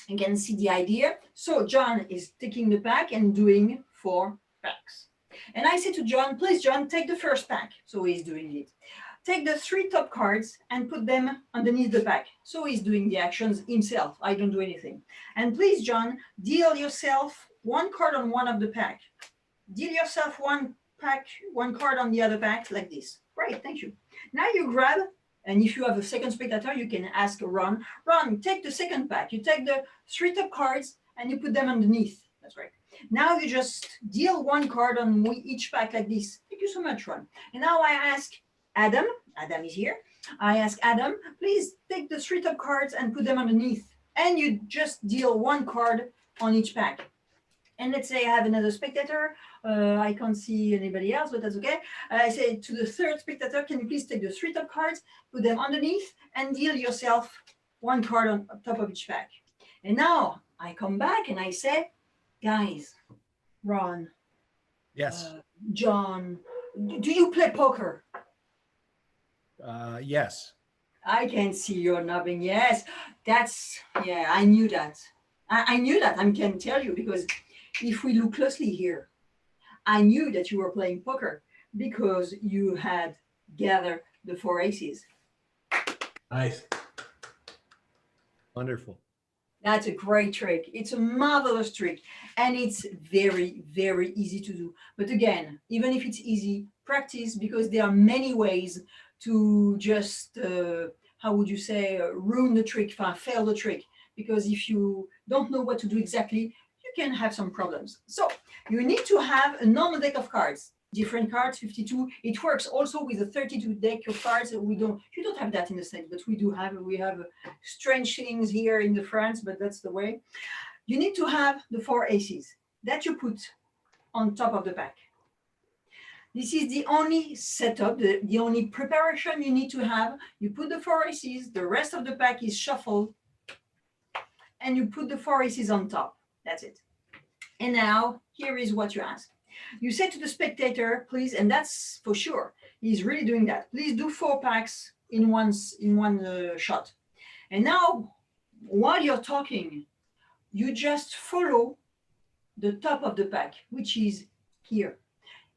you can see the idea. So John is taking the pack and doing 4 packs. And I say to John, please, John, take the first pack. So he's doing it. Take the 3 top cards and put them underneath the pack. So he's doing the actions himself. I don't do anything. And please, John, deal yourself 1 card on one of the pack. Deal yourself 1 card on the other pack, like this. Great, thank you. Now you grab, and if you have a second spectator, you can ask Ron, Ron, take the second pack. You take the 3 top cards and you put them underneath. That's right. Now you just deal 1 card on each pack like this. Thank you so much, Ron. And now I ask Adam is here. I ask Adam, please take the 3 top cards and put them underneath. And you just deal 1 card on each pack. And let's say I have another spectator. I can't see anybody else, but that's okay. I say to the 3rd spectator, can you please take the 3 top cards, put them underneath, and deal yourself 1 card on top of each pack. And now I come back and I say, guys, Ron, Yes. John, do you play poker? Yes. I can see you're nodding. Yes, I knew that. I knew that. I can tell you because if we look closely here, I knew that you were playing poker because you had gathered the 4 aces. Nice. Wonderful. That's a great trick. It's a marvelous trick. And it's very, very easy to do. But again, even if it's easy, practice because there are many ways to just, how would you say, ruin the trick, fail the trick. Because if you don't know what to do exactly, you can have some problems. So you need to have a normal deck of cards. Different cards, 52. It works also with a 32 deck of cards. You don't have that in the States, but we have strange things here in the France, but that's the way. You need to have the 4 aces that you put on top of the pack. This is the only setup, the only preparation you need to have. You put the 4 aces, the rest of the pack is shuffled. and you put the 4 aces on top. That's it. And now here is what you ask. You say to the spectator, please, and that's for sure, he's really doing that. Please do 4 packs in one shot. And now, while you're talking, you just follow the top of the pack, which is here.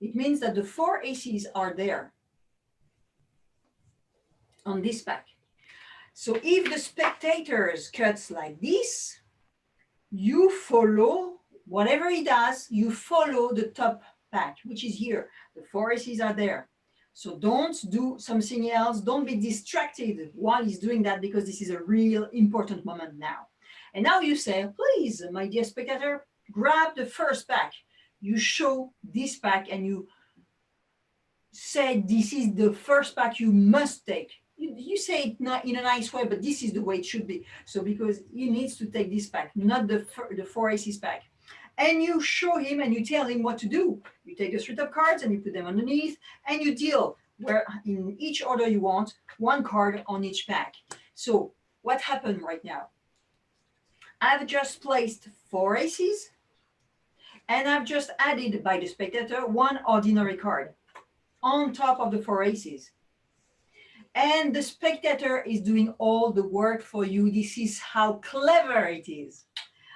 It means that the 4 aces are there on this pack. So if the spectators cuts like this, you follow whatever he does, you follow the top pack, which is here. The 4 aces are there. So don't do something else. Don't be distracted while he's doing that, because this is a real important moment now. And now you say, please, my dear spectator, grab the first pack. You show this pack and you say, this is the first pack you must take. You say it not in a nice way, but this is the way it should be. So because he needs to take this pack, not the 4 aces pack. And you show him and you tell him what to do. You take the 3 top cards and you put them underneath and you deal where in each order you want, 1 card on each pack. So what happened right now? I've just placed 4 aces and I've just added by the spectator 1 ordinary card on top of the 4 aces. And the spectator is doing all the work for you. This is how clever it is.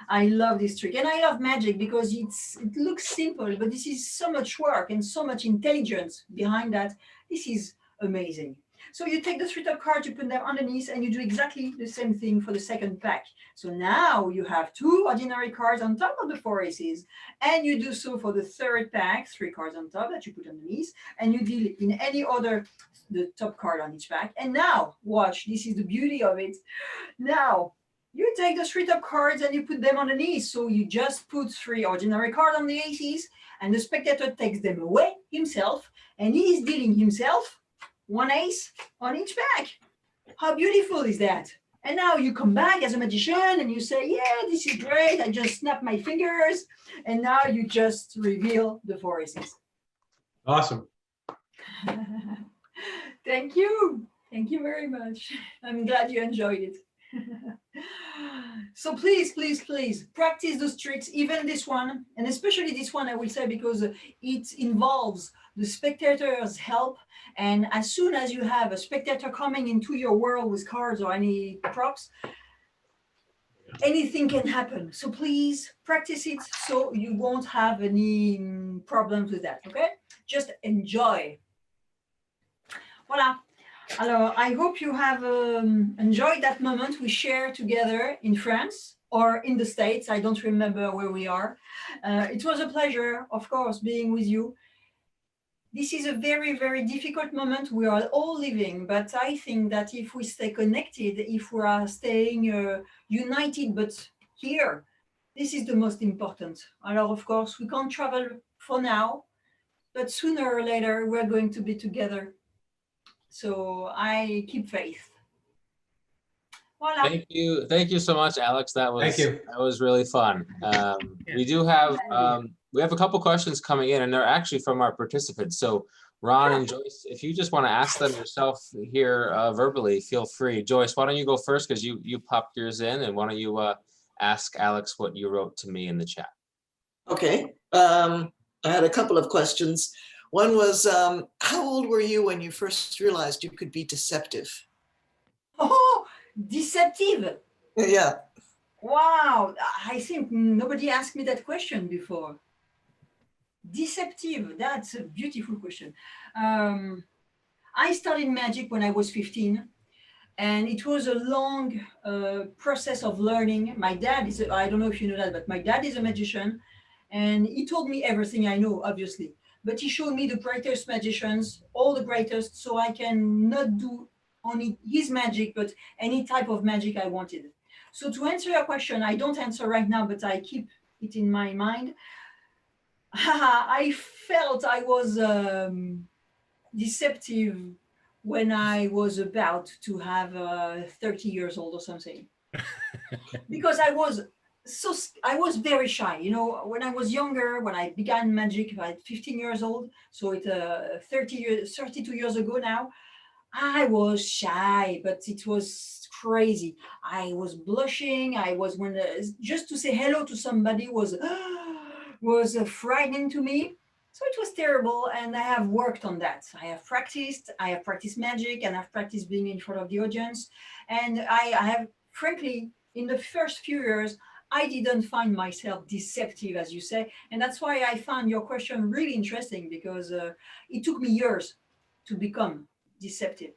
I love this trick. And I love magic because it looks simple, but this is so much work and so much intelligence behind that. This is amazing. So you take the 3 top cards, you put them underneath, and you do exactly the same thing for the second pack. So now you have 2 ordinary cards on top of the 4 aces, and you do so for the third pack, 3 cards on top that you put underneath, and you deal in any order the top card on each pack. And now, watch, this is the beauty of it. Now, you take the 3 top cards and you put them underneath. So you just put 3 ordinary cards on the aces, and the spectator takes them away himself, and he is dealing himself 1 ace on each pack. How beautiful is that? And now you come back as a magician and you say, yeah, this is great. I just snap my fingers. And now you just reveal the 4 aces. Awesome. Thank you. Thank you very much. I'm glad you enjoyed it. So please, please, please practice those tricks, even this one, and especially this one, I will say, because it involves the spectator's help. And as soon as you have a spectator coming into your world with cards or any props, anything can happen. So please practice it so you won't have any problems with that, okay? Just enjoy. Voila. Alors, I hope you have enjoyed that moment we share together in France or in the States. I don't remember where we are. It was a pleasure, of course, being with you. This is a very, very difficult moment we are all living, but I think that if we stay connected, if we are staying united, but here, this is the most important. Alors, of course, we can't travel for now, but sooner or later, we're going to be together. So I keep faith. Voila. Thank you so much, Alex. That was really fun. We do have a couple questions coming in, and they're actually from our participants. So Ron and Joyce, if you just want to ask them yourself here verbally, feel free. Joyce, why don't you go first, because you popped yours in, and why don't you ask Alex what you wrote to me in the chat? Okay. I had a couple of questions. One was, how old were you when you first realized you could be deceptive? Oh, deceptive. Yeah. Wow. I think nobody asked me that question before. Deceptive. That's a beautiful question. I started magic when I was 15. And it was a long process of learning. My dad is, I don't know if you know that, but my dad is a magician. And he told me everything I know, obviously. But he showed me the greatest magicians, all the greatest, so I can not do only his magic, but any type of magic I wanted. So to answer your question, I don't answer right now, but I keep it in my mind. I felt I was deceptive when I was about to have 30 years old or something. Because I was very shy. You know, when I was younger, when I began magic at 15 years old, so it's 32 years ago now, I was shy, but it was crazy. I was blushing. I was when just to say hello to somebody was frightening to me. So it was terrible, and I have worked on that. I have practiced magic, and I've practiced being in front of the audience. And I have, frankly, in the first few years, I didn't find myself deceptive, as you say. And that's why I found your question really interesting, because it took me years to become deceptive.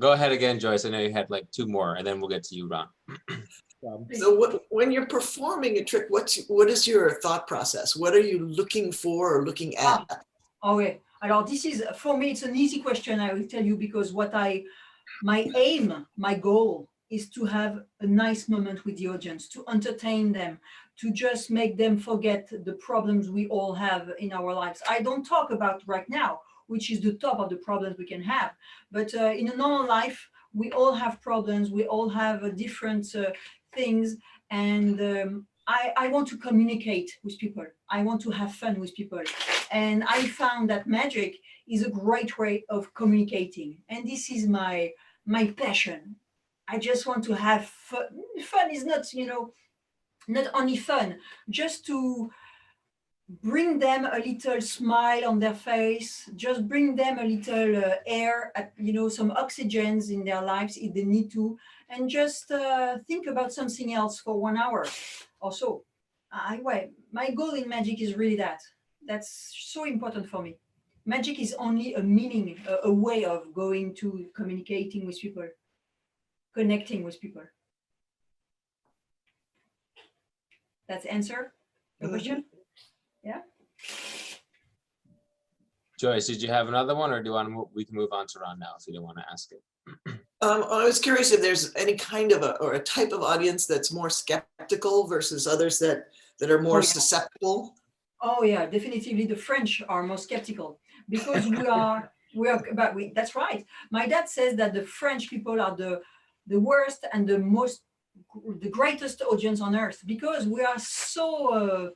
Go ahead again, Joyce. I know you had like two more, and then we'll get to you, Ron. So when you're performing a trick, what is your thought process? What are you looking for or looking at? Okay. Alors, this is, for me, it's an easy question, I will tell you, because my aim, my goal is to have a nice moment with the audience, to entertain them, to just make them forget the problems we all have in our lives. I don't talk about right now, which is the top of the problems we can have. But in a normal life, we all have problems. We all have different things. And I want to communicate with people. I want to have fun with people. And I found that magic is a great way of communicating. And this is my passion. I just want to have fun. Fun is not, not only fun, just to bring them a little smile on their face, just bring them a little air, some oxygens in their lives if they need to, and just think about something else for 1 hour or so. My goal in magic is really that. That's so important for me. Magic is only a meaning, a way of going to communicating with people, connecting with people. That's answer the question? Yeah. Joyce, did you have another one, or do you want to? We can move on to Ron now if you don't want to ask it. I was curious if there's any kind of a type of audience that's more skeptical versus others that are more susceptible. Oh yeah, definitely the French are more skeptical, because that's right. My dad says that the French people are the worst and the greatest audience on earth, because we are so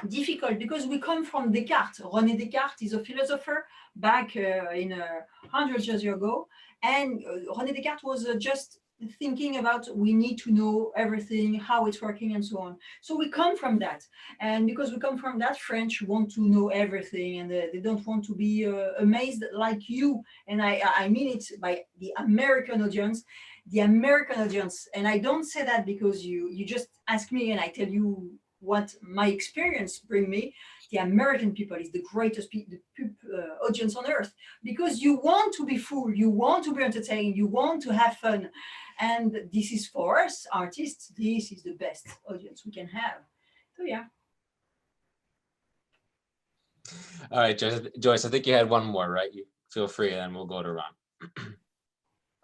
difficult, because we come from Descartes. René Descartes is a philosopher back in 100 years ago, and René Descartes was just thinking about we need to know everything, how it's working, and so on. So we come from that, and because we come from that, French want to know everything, and they don't want to be amazed like you. And I mean it by the American audience. The American audience, and I don't say that because you just ask me and I tell you what my experience bring me. The American people is the greatest audience on earth, because you want to be full, you want to be entertained, you want to have fun. And this is, for us artists, this is the best audience we can have. So yeah. All right, Joyce, I think you had one more, right? You feel free, and then we'll go to Ron.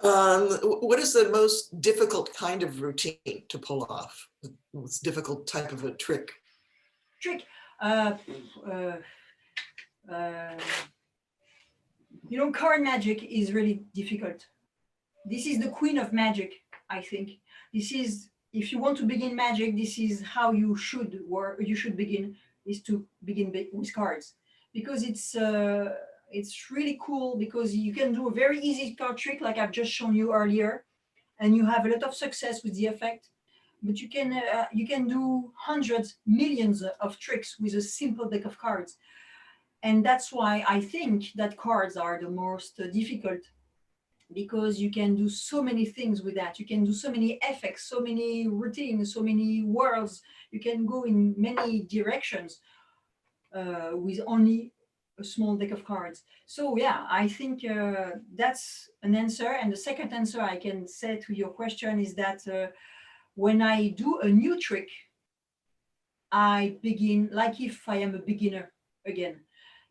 What is the most difficult kind of routine to pull off? What's difficult type of a trick? Card magic is really difficult. This is the queen of magic, I think. This is, if you want to begin magic, this is how you should work. You should begin, is to begin with cards, because it's really cool, because you can do a very easy card trick like I've just shown you earlier, and you have a lot of success with the effect. But you can do hundreds, millions of tricks with a simple deck of cards. And that's why I think that cards are the most difficult, because you can do so many things with that. You can do so many effects, so many routines, so many worlds. You can go in many directions with only a small deck of cards. So yeah, I think that's an answer. And the second answer I can say to your question is that when I do a new trick, I begin like if I am a beginner again.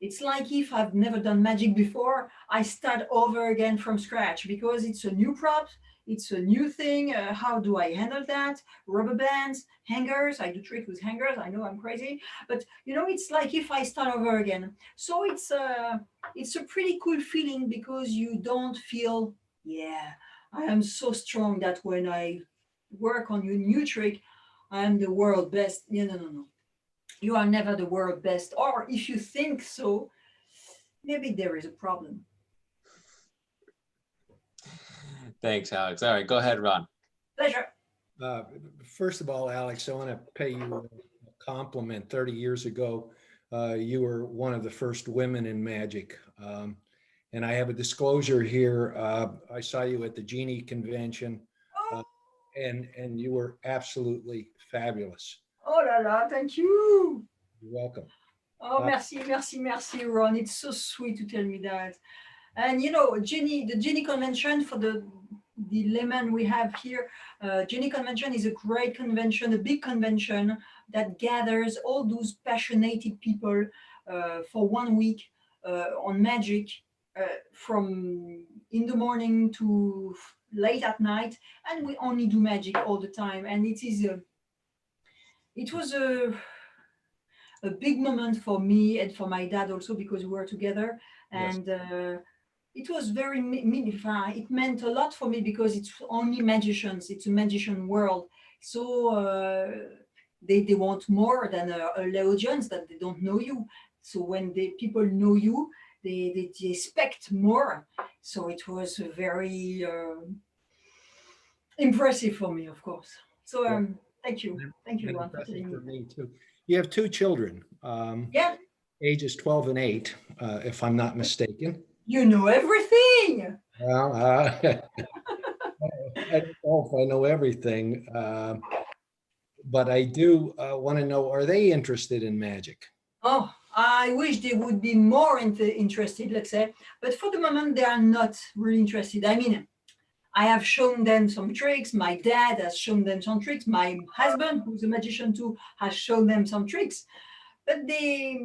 It's like if I've never done magic before, I start over again from scratch, because it's a new prop, it's a new thing. How do I handle that? Rubber bands, hangers. I do tricks with hangers. I know I'm crazy, but it's like if I start over again. So it's a pretty cool feeling, because you don't feel, yeah, I am so strong that when I work on your new trick, I am the world best. No. You are never the world best. Or if you think so, maybe there is a problem. Thanks, Alex. All right, go ahead, Ron. Pleasure. First of all, Alex, I want to pay you a compliment. 30 years ago, you were one of the first women in magic. And I have a disclosure here. I saw you at the Genie convention, and you were absolutely fabulous. Oh la la, thank you. You're welcome. Oh, merci, merci, merci, Ron. It's so sweet to tell me that. And you know, the Genie convention for the layman we have here, Genie convention is a great convention, a big convention that gathers all those passionate people for 1 week on magic, from in the morning to late at night, and we only do magic all the time. And it was a big moment for me and for my dad also, because we were together. Yes. And it was very it meant a lot for me, because it's only magicians, it's a magician world. So they want more than a audience that they don't know you. So when people know you, they expect more. So it was very impressive for me, of course. So thank you, Ron, for telling me. For me too. You have 2 children, Yeah, ages 12 and 8, if I'm not mistaken. you know everything. Well, I don't know if I know everything, but I do want to know, are they interested in magic? Oh, I wish they would be more interested, let's say. But for the moment, they are not really interested. I mean, I have shown them some tricks. My dad has shown them some tricks. My husband, who's a magician too, has shown them some tricks. But they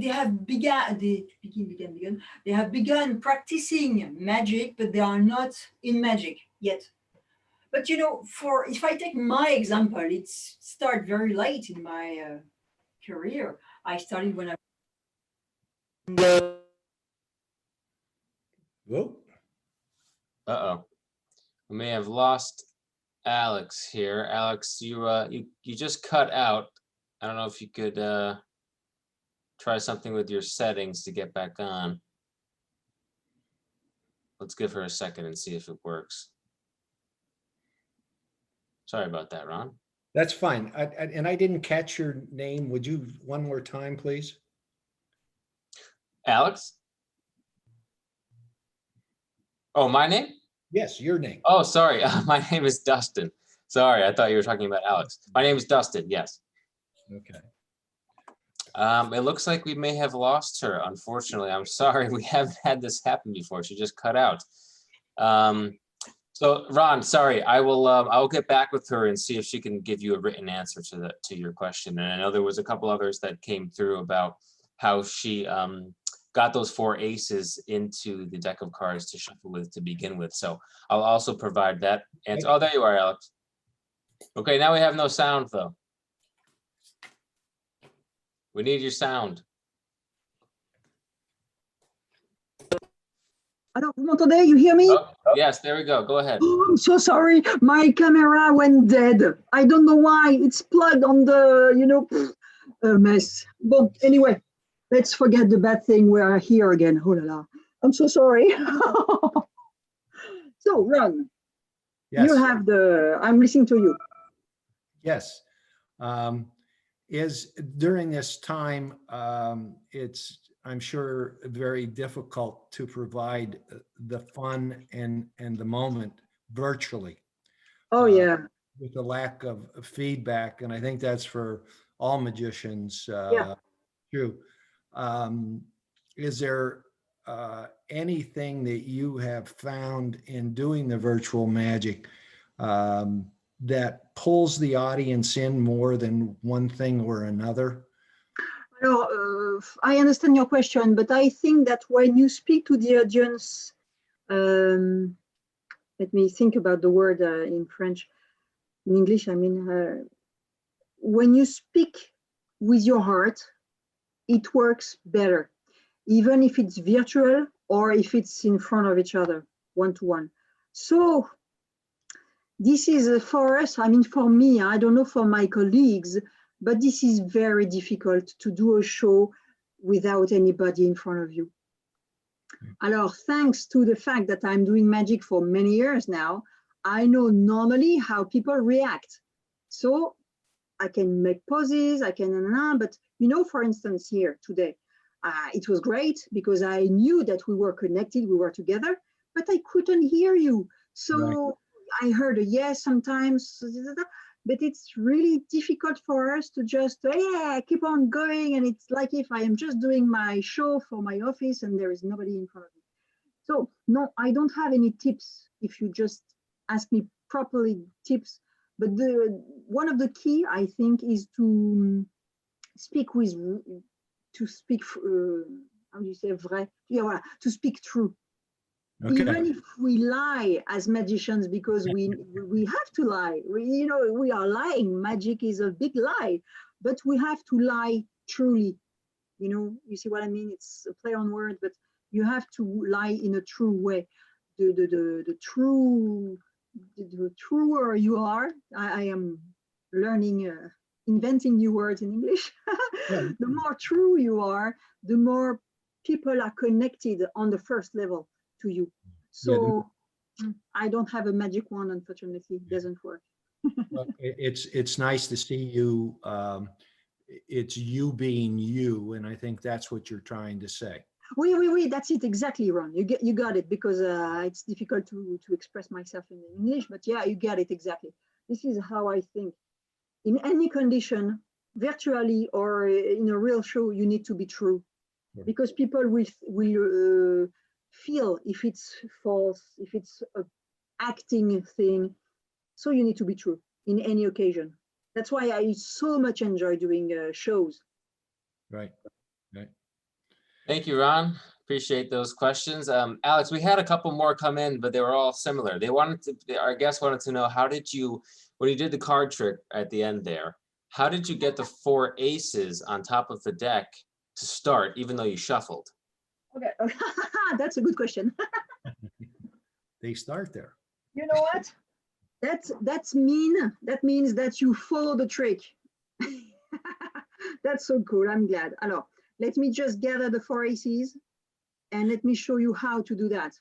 have begun practicing magic, but they are not in magic yet. But you know, if I take my example, it started very late in my career. I started when I Whoa. Uh-oh. We may have lost Alex here. Alex, you just cut out. I don't know if you could try something with your settings to get back on. Let's give her a second and see if it works. Sorry about that, Ron. That's fine. And I didn't catch your name. Would you one more time, please? Alex? Oh, my name? Yes, your name. Oh, sorry. My name is Dustin. Sorry, I thought you were talking about Alex. My name is Dustin, yes. Okay. It looks like we may have lost her, unfortunately. I'm sorry, we haven't had this happen before. She just cut out. So Ron, sorry, I'll get back with her and see if she can give you a written answer to your question. And I know there was a couple others that came through about how she got those 4 aces into the deck of cards to shuffle with to begin with. So I'll also provide that answer. Oh, there you are, Alex. Okay, now we have no sound though. We need your sound. Alors, vous m'entendez? You hear me? Oh, yes, there we go. Go ahead. Oh, I'm so sorry. My camera went dead. I don't know why. It's plugged on the, a mess. But anyway, let's forget the bad thing. We are here again. Oh la la. I'm so sorry. So, Ron, Yes. you have I'm listening to you. Yes. Is during this time, it's, I'm sure, very difficult to provide the fun and the moment virtually. Oh, yeah. With the lack of feedback. And I think that's for all magicians. Yeah. True. Is there anything that you have found in doing the virtual magic that pulls the audience in more than one thing or another? I understand your question, but I think that when you speak to the audience, let me think about the word in French. In English, I mean, when you speak with your heart, it works better, even if it's virtual or if it's in front of each other, one-to-one. So this is for us, I mean, for me, I don't know for my colleagues, but this is very difficult to do a show without anybody in front of you. Alors, thanks to the fact that I'm doing magic for many years now, I know normally how people react. So I can make poses, I can, but you know, for instance, here today, it was great because I knew that we were connected, we were together, but I couldn't hear you. So I heard a yes sometimes, but it's really difficult for us to just keep on going. And it's like if I am just doing my show for my office and there is nobody in front of me. So no, I don't have any tips if you just ask me properly tips. But one of the key, I think, is to speak with, how do you say, vrai? Yeah, voilà, to speak true. Okay. Even if we lie as magicians, because we have to lie. We are lying. Magic is a big lie, but we have to lie truly. You see what I mean? It's a play on word, but you have to lie in a true way. The truer you are, I am learning, inventing new words in English. The more true you are, the more people are connected on the first level to you. So I don't have a magic wand, unfortunately. It doesn't work. Well, it's nice to see you. It's you being you, and I think that's what you're trying to say. Oui, that's it exactly, Ron. You got it, because it's difficult to express myself in English, but yeah, you got it exactly. This is how I think. In any condition, virtually or in a real show, you need to be true, because people will feel if it's false, if it's an acting thing. So you need to be true in any occasion. That's why I so much enjoy doing shows. Right. Thank you, Ron. Appreciate those questions. Alex, we had a couple more come in, but they were all similar. Our guest wanted to know, when you did the card trick at the end there, how did you get the 4 aces on top of the deck to start, even though you shuffled? Okay, that's a good question. They start there. You know what? That means that you follow the trick. That's so cool. I'm glad. Alors, let me just gather the 4 aces and let me show you how to do that.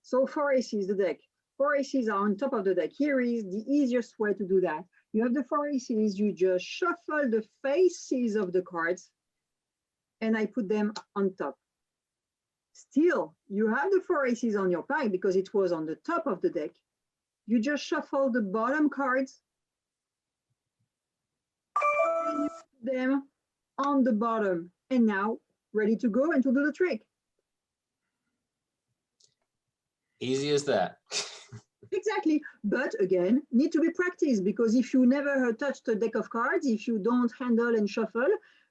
So 4 aces, the deck. 4 aces are on top of the deck. Here is the easiest way to do that. You have the 4 aces, you just shuffle the faces of the cards and I put them on top. Still, you have the 4 aces on your pack because it was on the top of the deck. You just shuffle the bottom cards and you put them on the bottom, and now ready to go and to do the trick. Easy as that. Exactly, but again, need to be practiced, because if you never touched a deck of cards, if you don't handle and shuffle,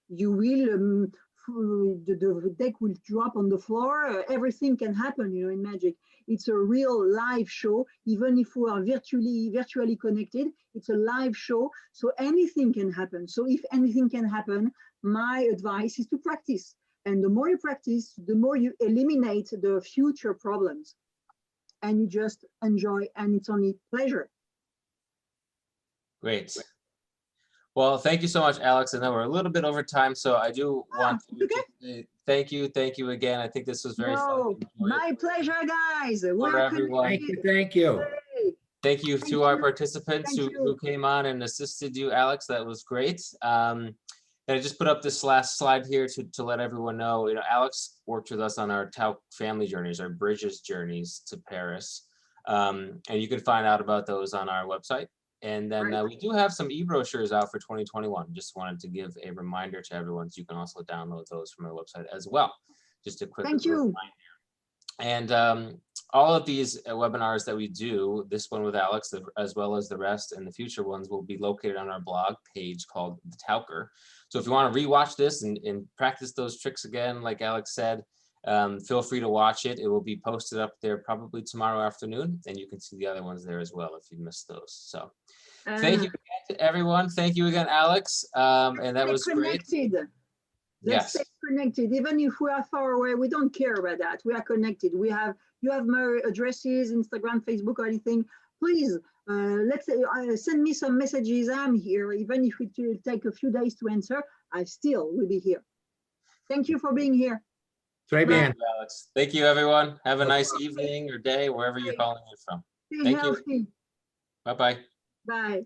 you will the deck will drop on the floor. Everything can happen, in magic. It's a real live show. Even if we are virtually connected, it's a live show, so anything can happen. So if anything can happen, my advice is to practice, and the more you practice, the more you eliminate the future problems, and you just enjoy, and it's only pleasure. Great. Well, thank you so much, Alex. I know we're a little bit over time, so I do want to say thank you again. I think this was very fun. My pleasure, guys. For everyone. Thank you. Thank you to our participants who came on and assisted you, Alex. That was great. And I just put up this last slide here to let everyone know, Alex worked with us on our Tauck family journeys, our bridges journeys to Paris. And you can find out about those on our website. And then we do have some e-brochures out for 2021. Just wanted to give a reminder to everyone, so you can also download those from our website as well. Just a quick reminder. And all of these webinars that we do, this one with Alex, as well as the rest and the future ones, will be located on our blog page called The Taucker. So if you want to rewatch this and practice those tricks again, like Alex said, feel free to watch it. It will be posted up there probably tomorrow afternoon, and you can see the other ones there as well if you missed those. So thank you again to everyone. Thank you again, Alex. And that was great. Let's stay connected. Even if we are far away, we don't care about that. We are connected. You have my addresses, Instagram, Facebook, or anything. Please, let's say, send me some messages. I'm here. Even if it will take a few days to answer, I still will be here. Thank you for being here. Très bien. Alex. Thank you, everyone. Have a nice evening or day, wherever you're calling it from. Stay Thank you. healthy. Bye-bye. Bye.